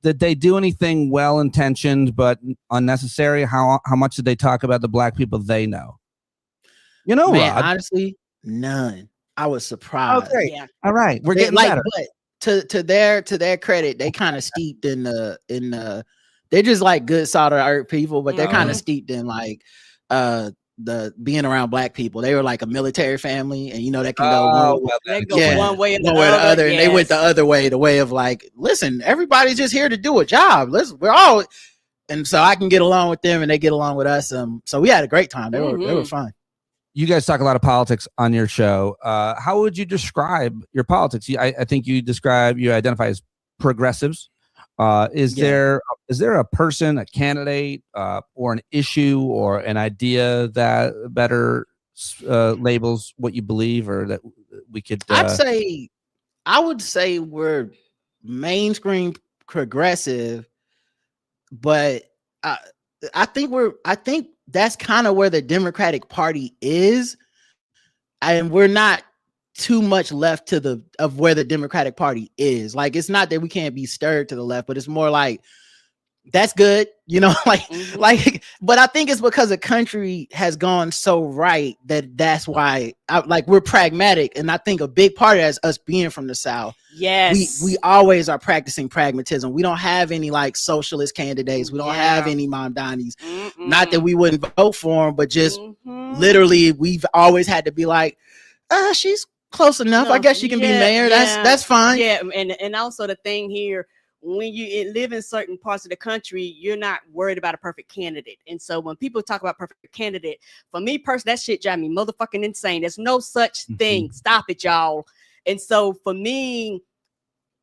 Did they do anything well-intentioned but unnecessary? How much did they talk about the black people they know? You know, man, honestly, none. I was surprised. Okay, yeah. All right, we're getting better. But to their credit, they kind of steeped in the. They're just like good solid earth people, but they're kind of steeped in like the being around black people. They were like a military family, and that can go one way or the other. And they went the other way, the way of like, listen, everybody's just here to do a job. We're all, and so I can get along with them, and they get along with us. So we had a great time. They were fun. You guys talk a lot of politics on your show. How would you describe your politics? I think you identify as progressives. Is there a person, a candidate, or an issue or an idea that better labels what you believe, or that we could? I would say we're mainstream progressive, but I think that's kind of where the Democratic Party is, and we're not too much left of where the Democratic Party is. Like, it's not that we can't be stirred to the left, but it's more like that's good, like, but I think it's because the country has gone so right that's why we're pragmatic. And I think a big part of that is us being from the South. Yes. We always are practicing pragmatism. We don't have any like socialist candidates. We don't have any Mamdanis. Not that we wouldn't vote for them, but just literally we've always had to be like, she's close enough. I guess she can be mayor. That's fine. Yeah. And also the thing here, when you live in certain parts of the country, you're not worried about a perfect candidate. And so when people talk about perfect candidate, for me personally, that shit drives me motherfucking insane. There's no such thing. Stop it, y'all. And so for me,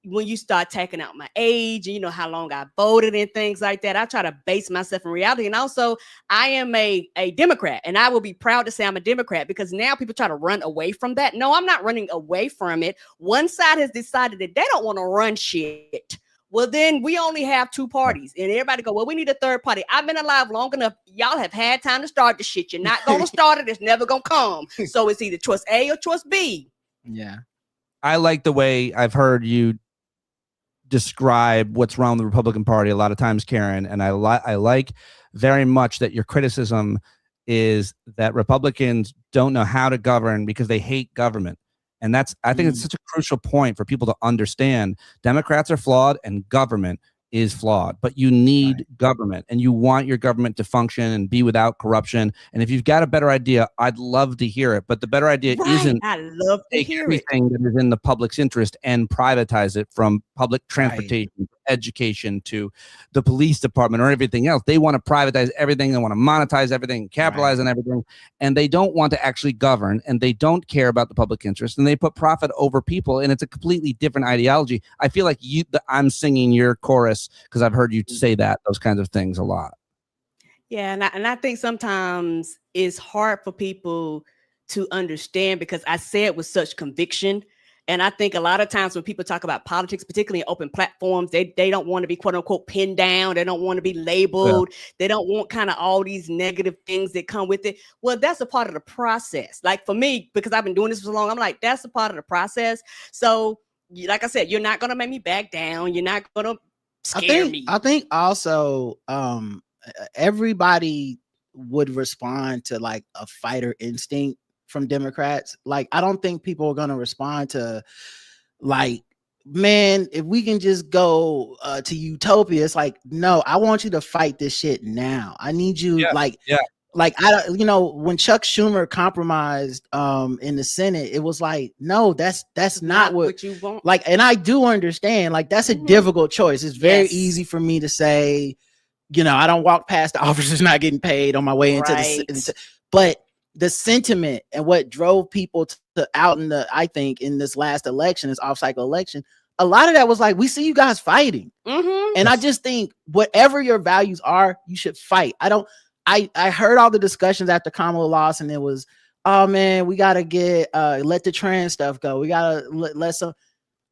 when you start taking out my age and how long I voted and things like that, I try to base myself in reality. And also, I am a Democrat, and I will be proud to say I'm a Democrat, because now people try to run away from that. No, I'm not running away from it. One side has decided that they don't want to run shit. Well, then we only have 2 parties, and everybody go, well, we need a third party. I've been alive long enough. Y'all have had time to start the shit. You're not going to start it. It's never going to come. So it's either choice A or choice B. Yeah. I like the way I've heard you describe what's wrong with the Republican Party a lot of times, Karen. And I like very much that your criticism is that Republicans don't know how to govern because they hate government. And I think it's such a crucial point for people to understand. Democrats are flawed and government is flawed, but you need government, and you want your government to function and be without corruption. And if you've got a better idea, I'd love to hear it. But the better idea isn't I love to take hear everything that is in the public's interest and privatize it, from public transportation, education, to the police department or everything else. They want to privatize everything. They want to monetize everything, capitalize on everything. And they don't want to actually govern, and they don't care about the public interest, and they put profit over people. And it's a completely different ideology. I feel like I'm singing your chorus because I've heard you say those kinds of things a lot. Yeah. And I think sometimes it's hard for people to understand because I say it with such conviction. And I think a lot of times when people talk about politics, particularly in open platforms, they don't want to be, quote unquote, pinned down. They don't want to be labeled. Yeah. They don't want kind of all these negative things that come with it. Well, that's a part of the process. Like for me, because I've been doing this for so long, I'm like, that's a part of the process. So like I said, you're not going to make me back down. You're not going to scare me. I think also everybody would respond to like a fighter instinct from Democrats. Like, I don't think people are going to respond to like, man, if we can just go to utopia. It's like, no, I want you to fight this shit now. I need you like when Chuck Schumer compromised in the Senate, it was like, no, that's not what you want. Like, and I do understand, like, that's a difficult choice. It's very easy for me to say, I don't walk past the officers not getting paid on my way into the, but the sentiment and what drove people to out I think in this last election, this off-cycle election, a lot of that was like, we see you guys fighting. And I just think whatever your values are, you should fight. I heard all the discussions after Kamala lost, and it was, oh man, we got to let the trans stuff go. We got to let some.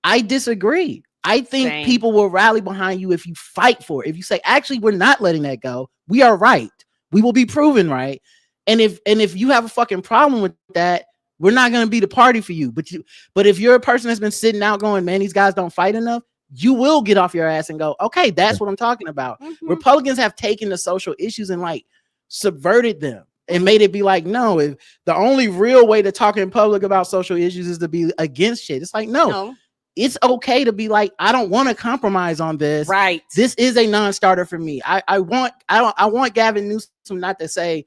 I disagree. I think people will rally behind you if you fight for it. If you say, actually, we're not letting that go. We are right. We will be proven right. And if you have a fucking problem with that, we're not going to be the party for you. But if you're a person that's been sitting out going, man, these guys don't fight enough, you will get off your ass and go, okay, that's what I'm talking about. Republicans have taken the social issues and like subverted them and made it be like, no, if the only real way to talk in public about social issues is to be against shit. It's like, no. It's okay to be like, I don't want to compromise on this. Right. This is a non-starter for me. I want Gavin Newsom not to say,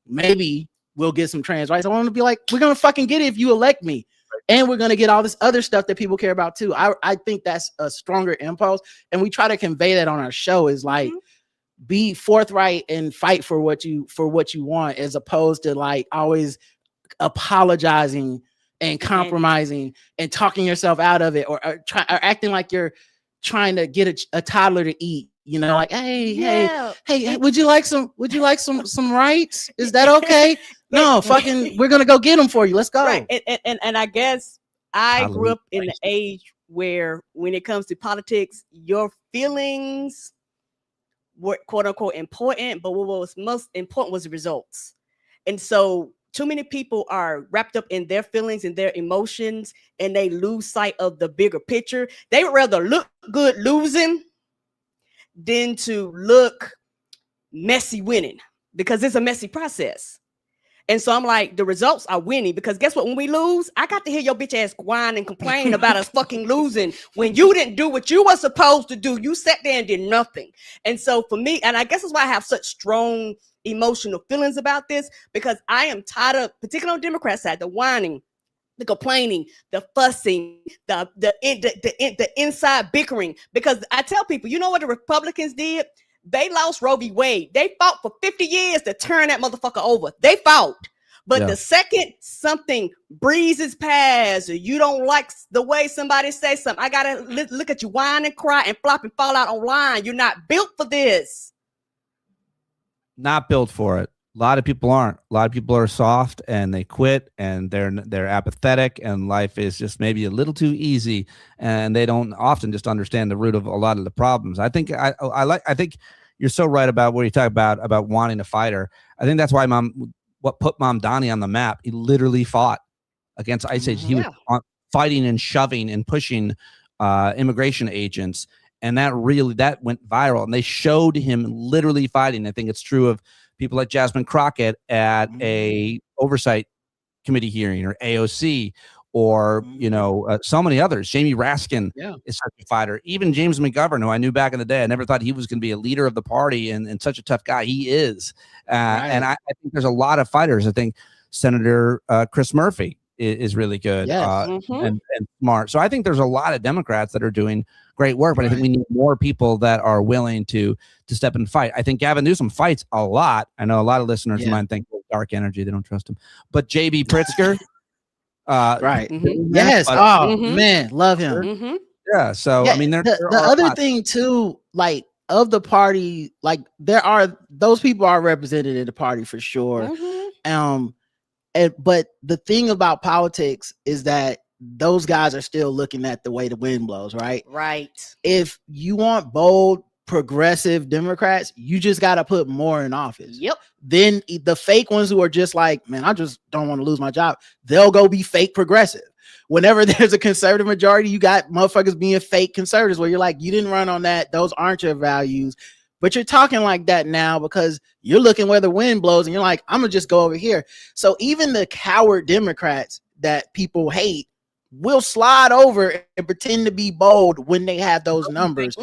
maybe we'll get some trans rights. I want to be like, we're going to fucking get it if you elect me. And we're going to get all this other stuff that people care about too. I think that's a stronger impulse. And we try to convey that on our show is like, be forthright and fight for what you want, as opposed to like always apologizing and compromising and talking yourself out of it, or acting like you're trying to get a toddler to eat. Like, hey, would you like some rights? Is that okay? No, fucking, we're gonna go get them for you. Let's go. Right. And I guess I grew up in the age where, when it comes to politics, your feelings were, quote unquote, important, but what was most important was the results. And so too many people are wrapped up in their feelings and their emotions, and they lose sight of the bigger picture. They would rather look good losing than to look messy winning, because it's a messy process. And so I'm like, the results are winning, because guess what? When we lose, I got to hear your bitch ass whine and complain about us fucking losing when you didn't do what you were supposed to do. You sat there and did nothing. And so for me, and I guess that's why I have such strong emotional feelings about this, because I am tired of, particularly on the Democrat side, the whining, the complaining, the fussing, the inside bickering. Because I tell people, you know what the Republicans did? They lost Roe v. Wade. They fought for 50 years to turn that motherfucker over. They fought. But the second something breezes past, or you don't like the way somebody says something, I got to look at you whine and cry and flop and fall out online. You're not built for this. Not built for it. A lot of people aren't. A lot of people are soft and they quit, and they're apathetic, and life is just maybe a little too easy, and they don't often just understand the root of a lot of the problems. I think I think you're so right about what you talk about wanting a fighter. I think that's why what put Mom Donnie on the map. He literally fought against Ice Age. He was fighting and shoving and pushing immigration agents. And that went viral, and they showed him literally fighting. I think it's true of people like Jasmine Crockett at a oversight committee hearing, or AOC, or so many others. Jamie Raskin is such a fighter. Even James McGovern, who I knew back in the day, I never thought he was going to be a leader of the party, and such a tough guy. He is. And I think there's a lot of fighters. I think Senator Chris Murphy is really good and smart. So I think there's a lot of Democrats that are doing great work, but I think we need more people that are willing to step and fight. I think Gavin Newsom fights a lot. I know a lot of listeners of mine think dark energy, they don't trust him. But JB Pritzker, yes. Man, love him. Yeah. So I mean, the other thing too, like of the party, like those people are represented in the party for sure. But the thing about politics is that those guys are still looking at the way the wind blows, right? Right. If you want bold, progressive Democrats, you just got to put more in office. Yep. Then the fake ones who are just like, man, I just don't want to lose my job, they'll go be fake progressive. Whenever there's a conservative majority, you got motherfuckers being fake conservatives where you're like, you didn't run on that. Those aren't your values. But you're talking like that now because you're looking where the wind blows and you're like, I'm going to just go over here. So even the coward Democrats that people hate will slide over and pretend to be bold when they have those numbers.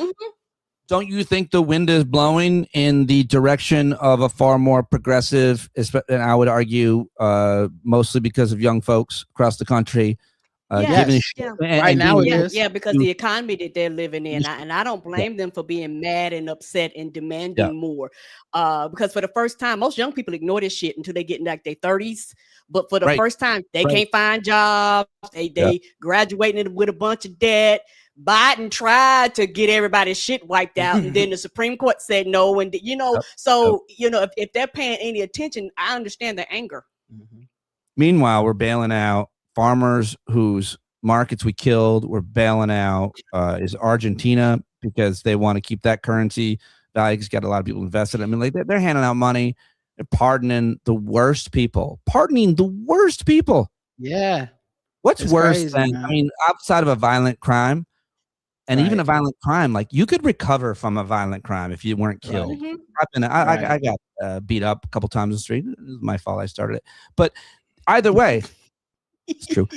Don't you think the wind is blowing in the direction of a far more progressive, and I would argue mostly because of young folks across the country? Right now it is. Yeah, because the economy that they're living in, and I don't blame them for being mad and upset and demanding more. Because for the first time, most young people ignore this shit until they get in like their 30s. But for the first time, they can't find jobs. They graduating with a bunch of debt. Biden tried to get everybody's shit wiped out, and then the Supreme Court said no. And if they're paying any attention, I understand their anger. Meanwhile, we're bailing out farmers whose markets we killed. We're bailing out is Argentina because they want to keep that currency value. It's got a lot of people invested. I mean, like they're handing out money. They're pardoning the worst people. Yeah. What's worse than, man? I mean, outside of a violent crime, and even a violent crime, like you could recover from a violent crime if you weren't killed. I got beat up a couple times in the street. It was my fault. I started it. But either way, it's true.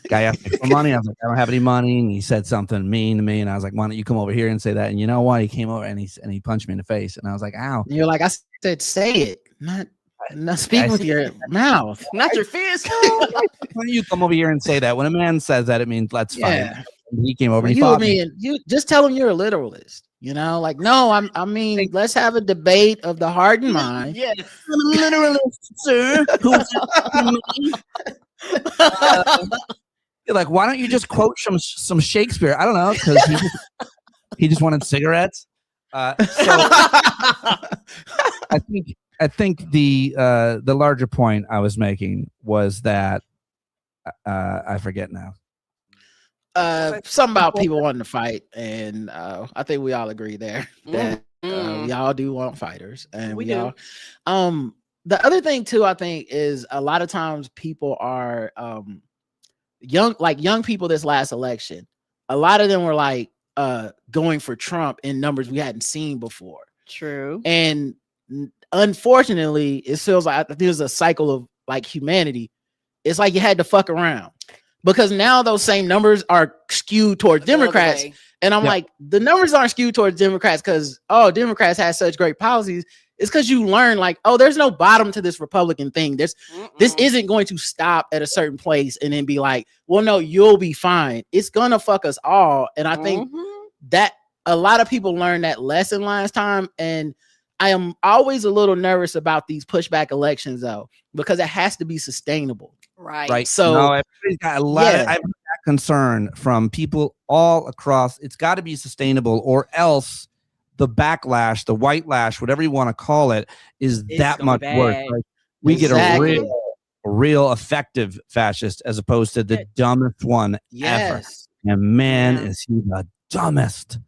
Guy asked me for money. I was like, I don't have any money. And he said something mean to me. And I was like, why don't you come over here and say that? And you know what? He came over and he punched me in the face. And I was like, ow. And you're like, I said, say it. Not speak with your mouth. Not your fist. Why don't you come over here and say that? When a man says that, it means let's fight. And he came over and he fought me. You just tell him you're a literalist. Like, no, I mean, let's have a debate of the heart and mind. Yes. I'm a literalist, sir. You're like, why don't you just quote some Shakespeare? I don't know, because he just wanted cigarettes. So I think the larger point I was making was that I forget now. Something about people wanting to fight, and I think we all agree there that we all do want fighters, and we all. The other thing too, I think, is a lot of times people are young people this last election. A lot of them were like going for Trump in numbers we hadn't seen before. True. And unfortunately, it feels like there's a cycle of like humanity. It's like you had to fuck around. Because now those same numbers are skewed towards Democrats. And I'm like, the numbers aren't skewed towards Democrats because, Democrats had such great policies. It's because you learn like, there's no bottom to this Republican thing. This isn't going to stop at a certain place and then be like, well, no, you'll be fine. It's going to fuck us all. And I think that a lot of people learned that lesson last time. And I am always a little nervous about these pushback elections, though, because it has to be sustainable. Right. So everybody's got a lot of concern from people all across. It's got to be sustainable, or else the backlash, the white lash, whatever you want to call it, is that much worse. Right? We get a real effective fascist as opposed to the dumbest one ever. And man, is he the dumbest.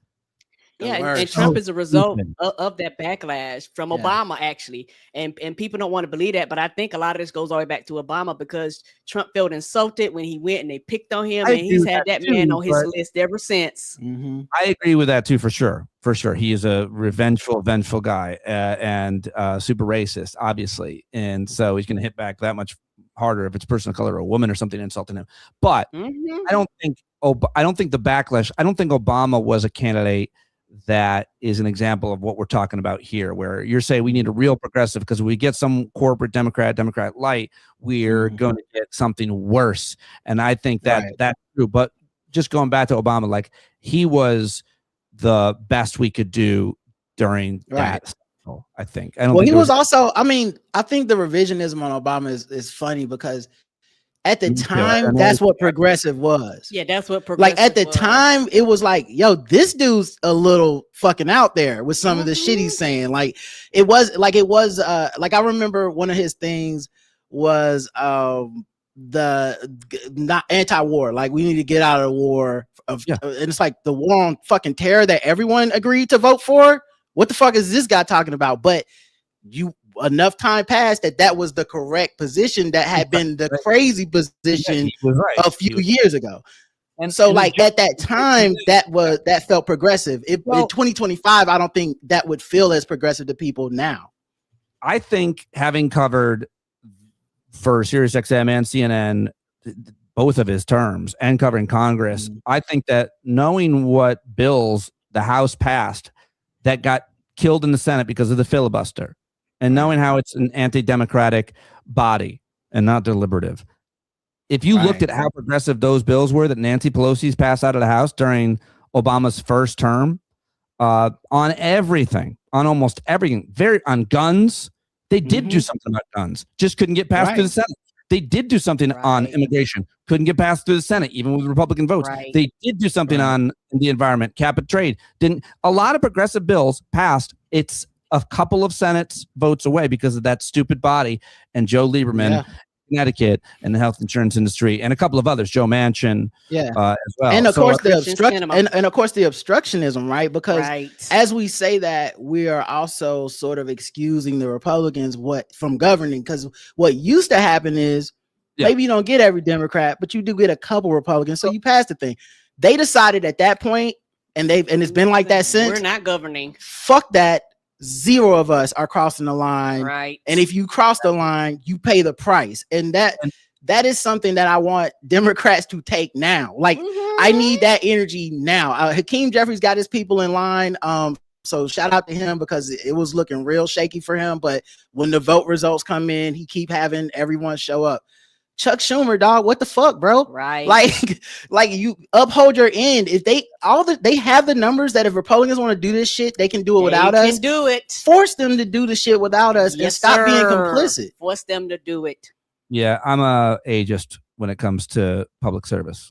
And Trump is a result of that backlash from Obama, actually. And people don't want to believe that, but I think a lot of this goes all the way back to Obama because Trump felt insulted when he went and they picked on him, and he's had that man on his list ever since. I agree with that too, for sure. For sure. He is a vengeful guy and super racist, obviously. And so he's going to hit back that much harder if it's a person of color or a woman or something insulting him. But I don't think the backlash, I don't think Obama was a candidate that is an example of what we're talking about here, where you're saying we need a real progressive because we get some corporate Democrat light, we're going to get something worse. And I think that that's true. But just going back to Obama, like he was the best we could do during that cycle, I think. He was also, I mean, I think the revisionism on Obama is funny because at the time, that's what progressive was. Yeah, that's what progressive like at the time, it was like, yo, this dude's a little fucking out there with some of the shit he's saying. Like it was like I remember one of his things was the not anti-war, like we need to get out of the war and it's like the war on fucking terror that everyone agreed to vote for. What the fuck is this guy talking about? But enough time passed that was the correct position that had been the crazy position a few years ago. And so like at that time that felt progressive. In 2025, I don't think that would feel as progressive to people now. I think having covered for SiriusXM and CNN both of his terms and covering Congress, I think that knowing what bills the House passed that got killed in the Senate because of the filibuster, and knowing how it's an anti-democratic body and not deliberative, if you looked at how progressive those bills were that Nancy Pelosi's passed out of the House during Obama's first term, on everything, on almost everything, on guns, they did do something about guns, just couldn't get passed through the Senate. They did do something on immigration, couldn't get passed through the Senate, even with Republican votes. They did do something on the environment, cap and trade. A lot of progressive bills passed. It's a couple of Senate's votes away because of that stupid body and Joe Lieberman, Connecticut, and the health insurance industry, and a couple of others, Joe Manchin, as well. And of course the obstruction, and of course the obstructionism, right? Because as we say that, we are also sort of excusing the Republicans from governing. Because what used to happen is maybe you don't get every Democrat, but you do get a couple Republicans, so you pass the thing. They decided at that point, and it's been like that since. We're not governing. Fuck that. 0 of us are crossing the line, and if you cross the line, you pay the price. And that is something that I want Democrats to take now. Like I need that energy now. Hakeem Jeffries got his people in line, so shout out to him because it was looking real shaky for him. But when the vote results come in, he keep having everyone show up. Chuck Schumer, dog, what the fuck, bro? Like you uphold your end. If they have the numbers that if Republicans want to do this shit, they can do it without us. Can do it. Force them to do the shit without us and stop being complicit. Force them to do it. Yeah, I'm a ageist when it comes to public service.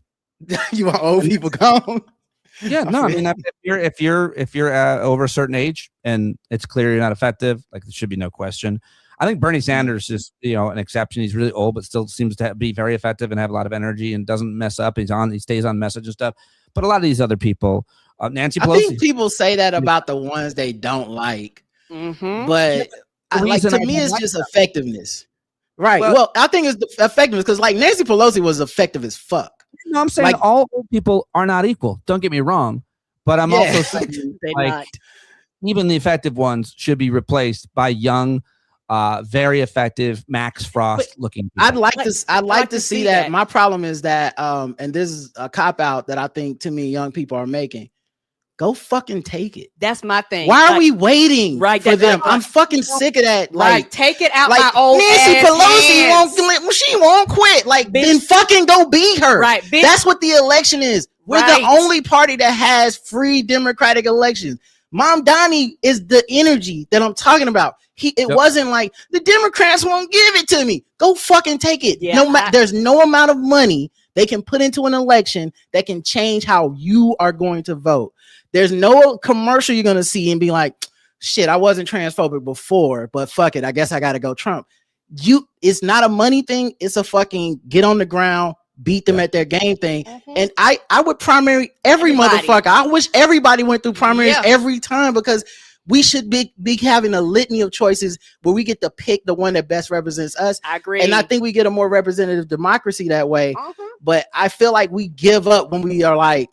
You want old people gone? Yeah, no, I mean if you're over a certain age and it's clear you're not effective, like there should be no question. I think Bernie Sanders is, an exception. He's really old, but still seems to be very effective and have a lot of energy and doesn't mess up. He stays on message and stuff. But a lot of these other people, Nancy Pelosi. I think people say that about the ones they don't like, but to me, it's just effectiveness, right? Well, I think it's the effectiveness because like Nancy Pelosi was effective as fuck. No, I'm saying all old people are not equal. Don't get me wrong, but I'm also saying even the effective ones should be replaced by young, very effective Max Frost looking people. I'd like to see that. My problem is that and this is a cop out that I think to me young people are making. Go fucking take it. That's my thing. Why are we waiting for them? I'm fucking sick of that. Like take it out my old Nancy Pelosi she won't quit. Like then fucking go beat her. Right. Bitch. That's what the election is. We're the only party that has free democratic elections. Mom Donnie is the energy that I'm talking about. It wasn't like the Democrats won't give it to me. Go fucking take it. Yeah, there's no amount of money they can put into an election that can change how you are going to vote. There's no commercial you're going to see and be like, shit, I wasn't transphobic before, but fuck it. I guess I got to go Trump. It's not a money thing. It's a fucking get on the ground, beat them at their game thing. And I would primary every motherfucker. I wish everybody went through primaries every time because we should be having a litany of choices where we get to pick the one that best represents us. I agree. And I think we get a more representative democracy that way. But I feel like we give up when we are like,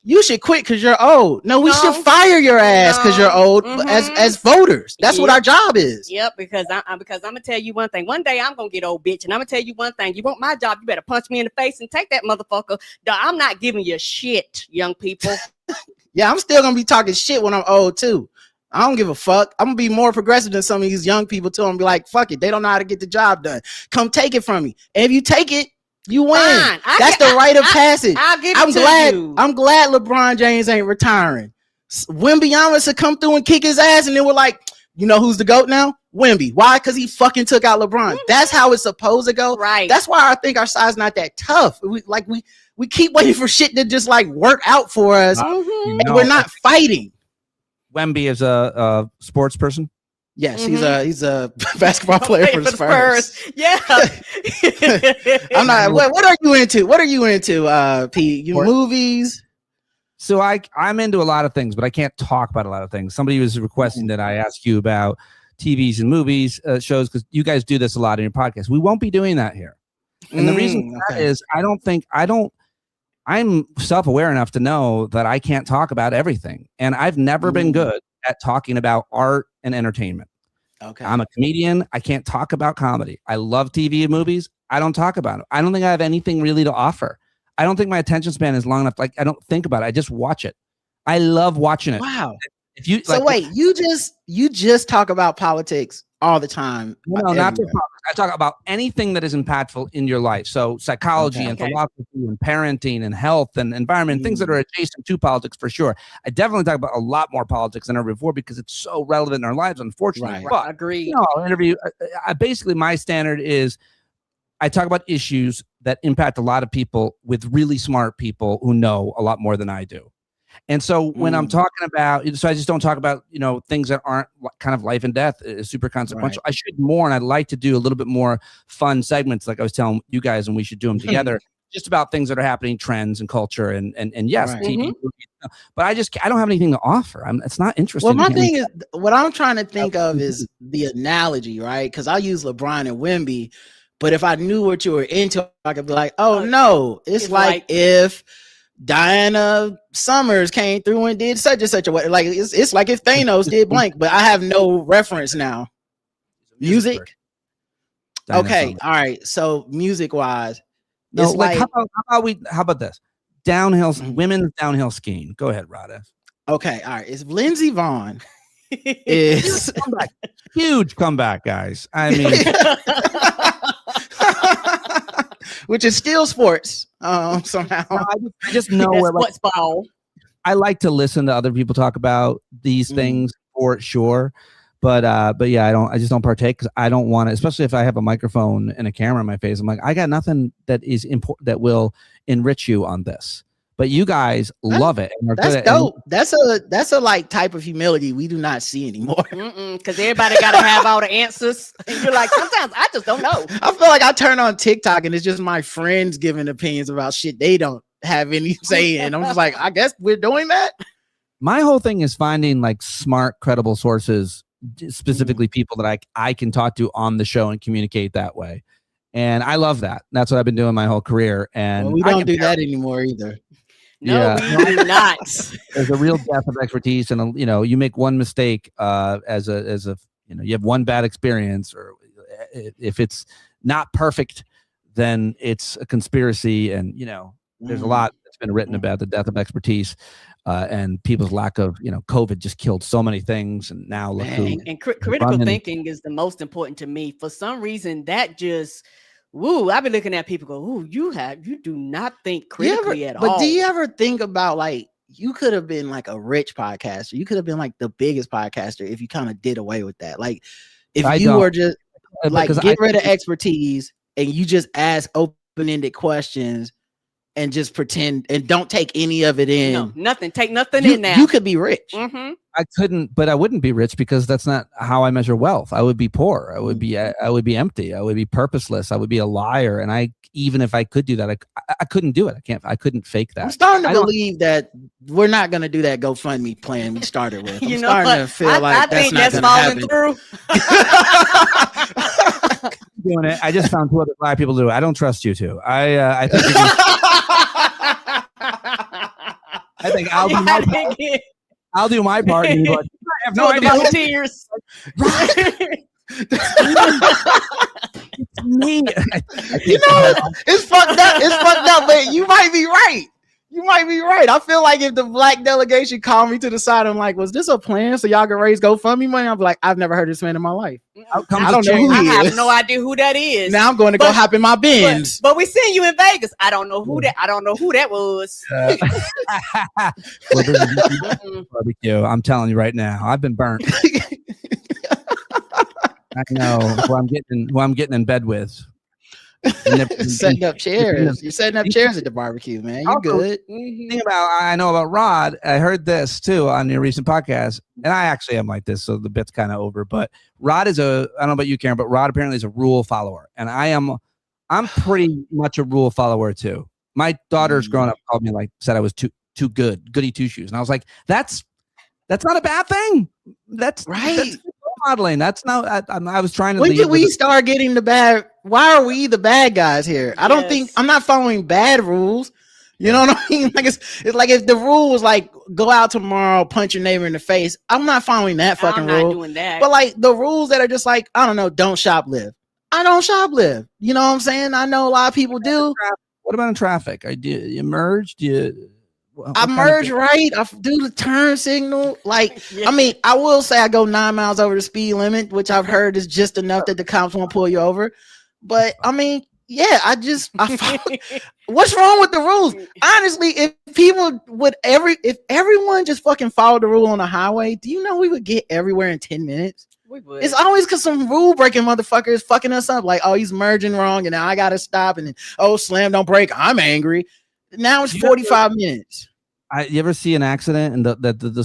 you should quit because you're old. No, we should fire your ass because you're old. As voters, that's what our job is. Yep, because I'm gonna tell you one thing. One day I'm gonna get old, bitch, and I'm gonna tell you one thing. You want my job? You better punch me in the face and take that motherfucker. I'm not giving you shit, young people. Yeah, I'm still gonna be talking shit when I'm old too. I don't give a fuck. I'm gonna be more progressive than some of these young people too. I'm gonna be like, fuck it. They don't know how to get the job done. Come take it from me. And if you take it, you win. That's the rite of passage. I'll give it to you. I'm glad LeBron James ain't retiring. Wembanyama should come through and kick his ass, and then we're like, you know who's the GOAT now? Wemby. Why? Because he fucking took out LeBron. That's how it's supposed to go. Right. That's why I think our side's not that tough. We keep waiting for shit to just like work out for us, and we're not fighting. Wemby is a sports person. Yes, he's a basketball player for the Spurs. Yeah. I'm not. What are you into? What are you into, Pete? Movies? So I'm into a lot of things, but I can't talk about a lot of things. Somebody was requesting that I ask you about TVs and movies, shows, because you guys do this a lot in your podcast. We won't be doing that here. And the reason for that is I'm self-aware enough to know that I can't talk about everything. And I've never been good at talking about art and entertainment. Okay. I'm a comedian. I can't talk about comedy. I love TV and movies. I don't talk about it. I don't think I have anything really to offer. I don't think my attention span is long enough. Like, I don't think about it. I just watch it. I love watching it. Wow. You just talk about politics all the time. No, not just politics. I talk about anything that is impactful in your life. So psychology and philosophy and parenting and health and environment, things that are adjacent to politics for sure. I definitely talk about a lot more politics than ever before because it's so relevant in our lives, unfortunately. Right. But, agree. I'll interview. Basically, my standard is I talk about issues that impact a lot of people with really smart people who know a lot more than I do. And so when I'm talking about, so I just don't talk about, things that aren't kind of life and death, super consequential. Right. I should more, and I'd like to do a little bit more fun segments like I was telling you guys, and we should do them together, just about things that are happening, trends and culture and yes, TV, movies, but I don't have anything to offer. It's not interesting. Well, my thing is, what I'm trying to think of is the analogy, right? Because I use LeBron and Wemby, but if I knew what you were into, I could be like, oh no, it's like if Diana Summers came through and did such and such a way. Like it's like if Thanos did blank, but I have no reference now. Music. Okay, all right. So music wise, no, like how about this? Downhill women's downhill skiing. Go ahead, Rada. Okay, all right. It's Lindsey Vonn. Is huge comeback, guys. I mean, which is still sports somehow. I just know what's ball. I like to listen to other people talk about these things for sure, but yeah, I just don't partake because I don't want to, especially if I have a microphone and a camera in my face. I'm like, I got nothing that is important that will enrich you on this. But you guys love it. And that's dope. That's a like type of humility we do not see anymore. Because everybody got to have all the answers. And you're like, sometimes I just don't know. I feel like I turn on TikTok and it's just my friends giving opinions about shit they don't have any say in. I'm just like, I guess we're doing that. My whole thing is finding like smart, credible sources, specifically people that I can talk to on the show and communicate that way. And I love that. That's what I've been doing my whole career. And we don't do that anymore either. No, we do not. There's a real depth of expertise, and you make one mistake as a you have one bad experience, or if it's not perfect, then it's a conspiracy. And there's a lot that's been written about the death of expertise and people's lack of COVID just killed so many things, and now look and critical thinking is the most important to me. For some reason, that just. Woo, I've been looking at people go, ooh, you do not think critically at all. But do you ever think about like you could have been like a rich podcaster? You could have been like the biggest podcaster if you kind of did away with that. Like if were just like get rid of expertise and you just ask open-ended questions and just pretend and don't take any of it in. No, nothing. Take nothing in now. You could be rich. I couldn't, but I wouldn't be rich because that's not how I measure wealth. I would be poor. I would be empty. I would be purposeless. I would be a liar. And even if I could do that, I couldn't do it. I couldn't fake that. I'm starting to believe that we're not going to do that GoFundMe plan we started with. I'm starting to feel like I think that's falling through. Doing it. I just found two other black people to do it. I don't trust you two. I think I think I'll do my part. I'll do my part. And like, I have no idea. Volunteers. It's me. It's fucked up. It's fucked up, but you might be right. You might be right. I feel like if the black delegation called me to the side, I'm like, was this a plan so y'all can raise GoFundMe money? I'm like, I've never heard this man in my life. I don't know who he is. I have no idea who that is. Now I'm going to go hop in my Benz. But we seen you in Vegas. I don't know who that. I don't know who that was. Well, this is barbecue. I'm telling you right now, I've been burnt. I know who I'm getting in bed with. Setting up chairs. You're setting up chairs at the barbecue, man. You good? I know about Rod. I heard this too on your recent podcast, and I actually am like this, so the bit's kind of over. But Rod is I don't know about you, Karen, but Rod apparently is a rule follower, and I'm pretty much a rule follower too. My daughter's growing up called me said I was too goody two shoes, and I was like, that's not a bad thing. That's right. That's modeling. That's not. I was trying to. When did we start getting the bad? Why are we the bad guys here? I don't think I'm not following bad rules. You know what I mean? Like it's like if the rule was like go out tomorrow, punch your neighbor in the face. I'm not following that fucking rule. I'm not doing that. But like the rules that are just like I don't know, don't shoplift. I don't shoplift. You know what I'm saying? I know a lot of people do. What about in traffic? You merge? I merge right. I do the turn signal. Like, I mean, I will say I go 9 miles over the speed limit, which I've heard is just enough that the cops won't pull you over. But I mean, yeah, what's wrong with the rules? Honestly, if everyone just fucking followed the rule on the highway, do you know we would get everywhere in 10 minutes? We would. It's always because some rule breaking motherfucker is fucking us up. Like, oh, he's merging wrong, and now I gotta stop, and then, oh, slam, don't break. I'm angry. Now it's 45 minutes. You ever see an accident and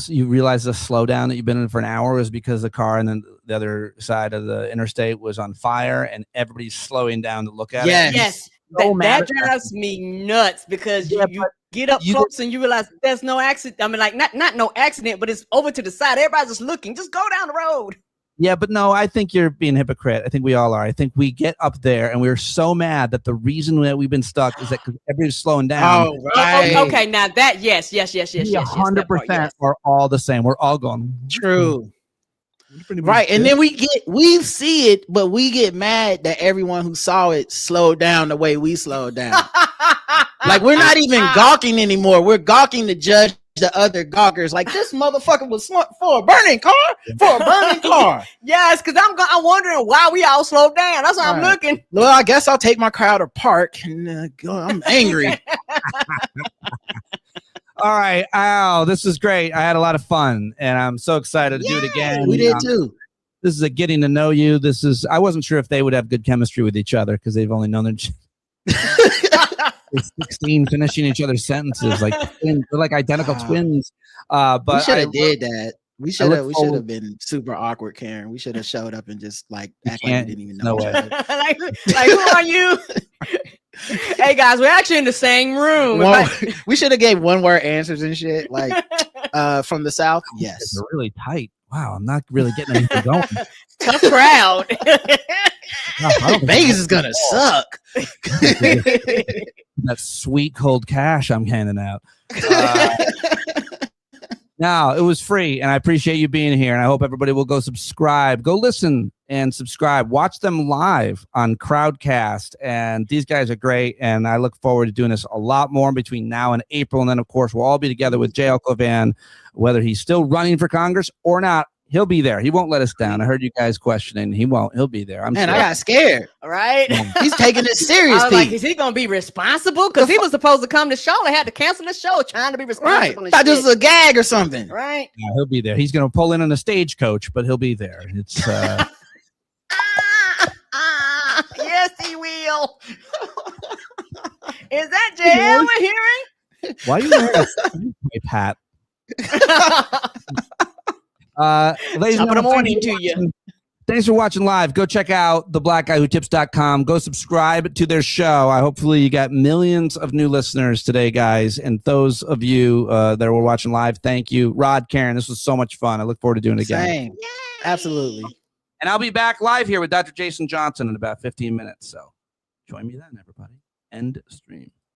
you realize the slowdown that you've been in for an hour was because the car and then the other side of the interstate was on fire and everybody's slowing down to look at it? Yes. That drives me nuts because you get up close and you realize there's no accident. I mean, like not no accident, but it's over to the side. Everybody's just looking. Just go down the road. Yeah, but no, I think you're being a hypocrite. I think we all are. I think we get up there and we're so mad that the reason that we've been stuck is that because everybody's slowing down. Oh, right. Okay, now that, yes. 100% are all the same. We're all going. True. Right, and then we see it, but we get mad that everyone who saw it slowed down the way we slowed down. Like we're not even gawking anymore. We're gawking to judge the other gawkers. Like this motherfucker was smart for a burning car. Yes, because I'm wondering why we all slowed down. That's why I'm looking. Well, I guess I'll take my car to park and go. I'm angry. All right, Al, this is great. I had a lot of fun, and I'm so excited to do it again. We did too. This is a getting to know you. I wasn't sure if they would have good chemistry with each other because they've only known their 16 finishing each other's sentences like they're like identical twins. But we should have did that. We should have been super awkward, Karen. We should have showed up and just like act like we didn't even know. No way. like who are you? Hey guys, we're actually in the same room. We should have gave one word answers and shit. Like from the South. Yes. They're really tight. Wow, I'm not really getting anything going. Tough crowd. Vegas is gonna suck. That sweet cold cash I'm handing out. No, it was free, and I appreciate you being here, and I hope everybody will go subscribe. Go listen and subscribe. Watch them live on Crowdcast, and these guys are great, and I look forward to doing this a lot more between now and April, and then, of course, we'll all be together with J.L. Cavan, whether he's still running for Congress or not. He'll be there. He won't let us down. I heard you guys questioning. He won't. He'll be there. Man, sure. I got scared. All right. He's taking it serious. I was like, is he going to be responsible? Because he was supposed to come to the show. They had to cancel the show trying to be responsible. Right. Thought this was a gag or something. Right. Yeah, he'll be there. He's going to pull in on a stagecoach, but he'll be there. It's yes, he will. Is that JL we're hearing? Why are you wearing a Pat? Ladies and gentlemen, morning to you. Thanks for watching live. Go check out theblackguywhotips.com. Go subscribe to their show. Hopefully you got millions of new listeners today, guys. And those of you that were watching live, thank you. Rod, Karen, this was so much fun. I look forward to doing it again. Same. Absolutely. And I'll be back live here with Dr. Jason Johnson in about 15 minutes. So join me then, everybody. End stream.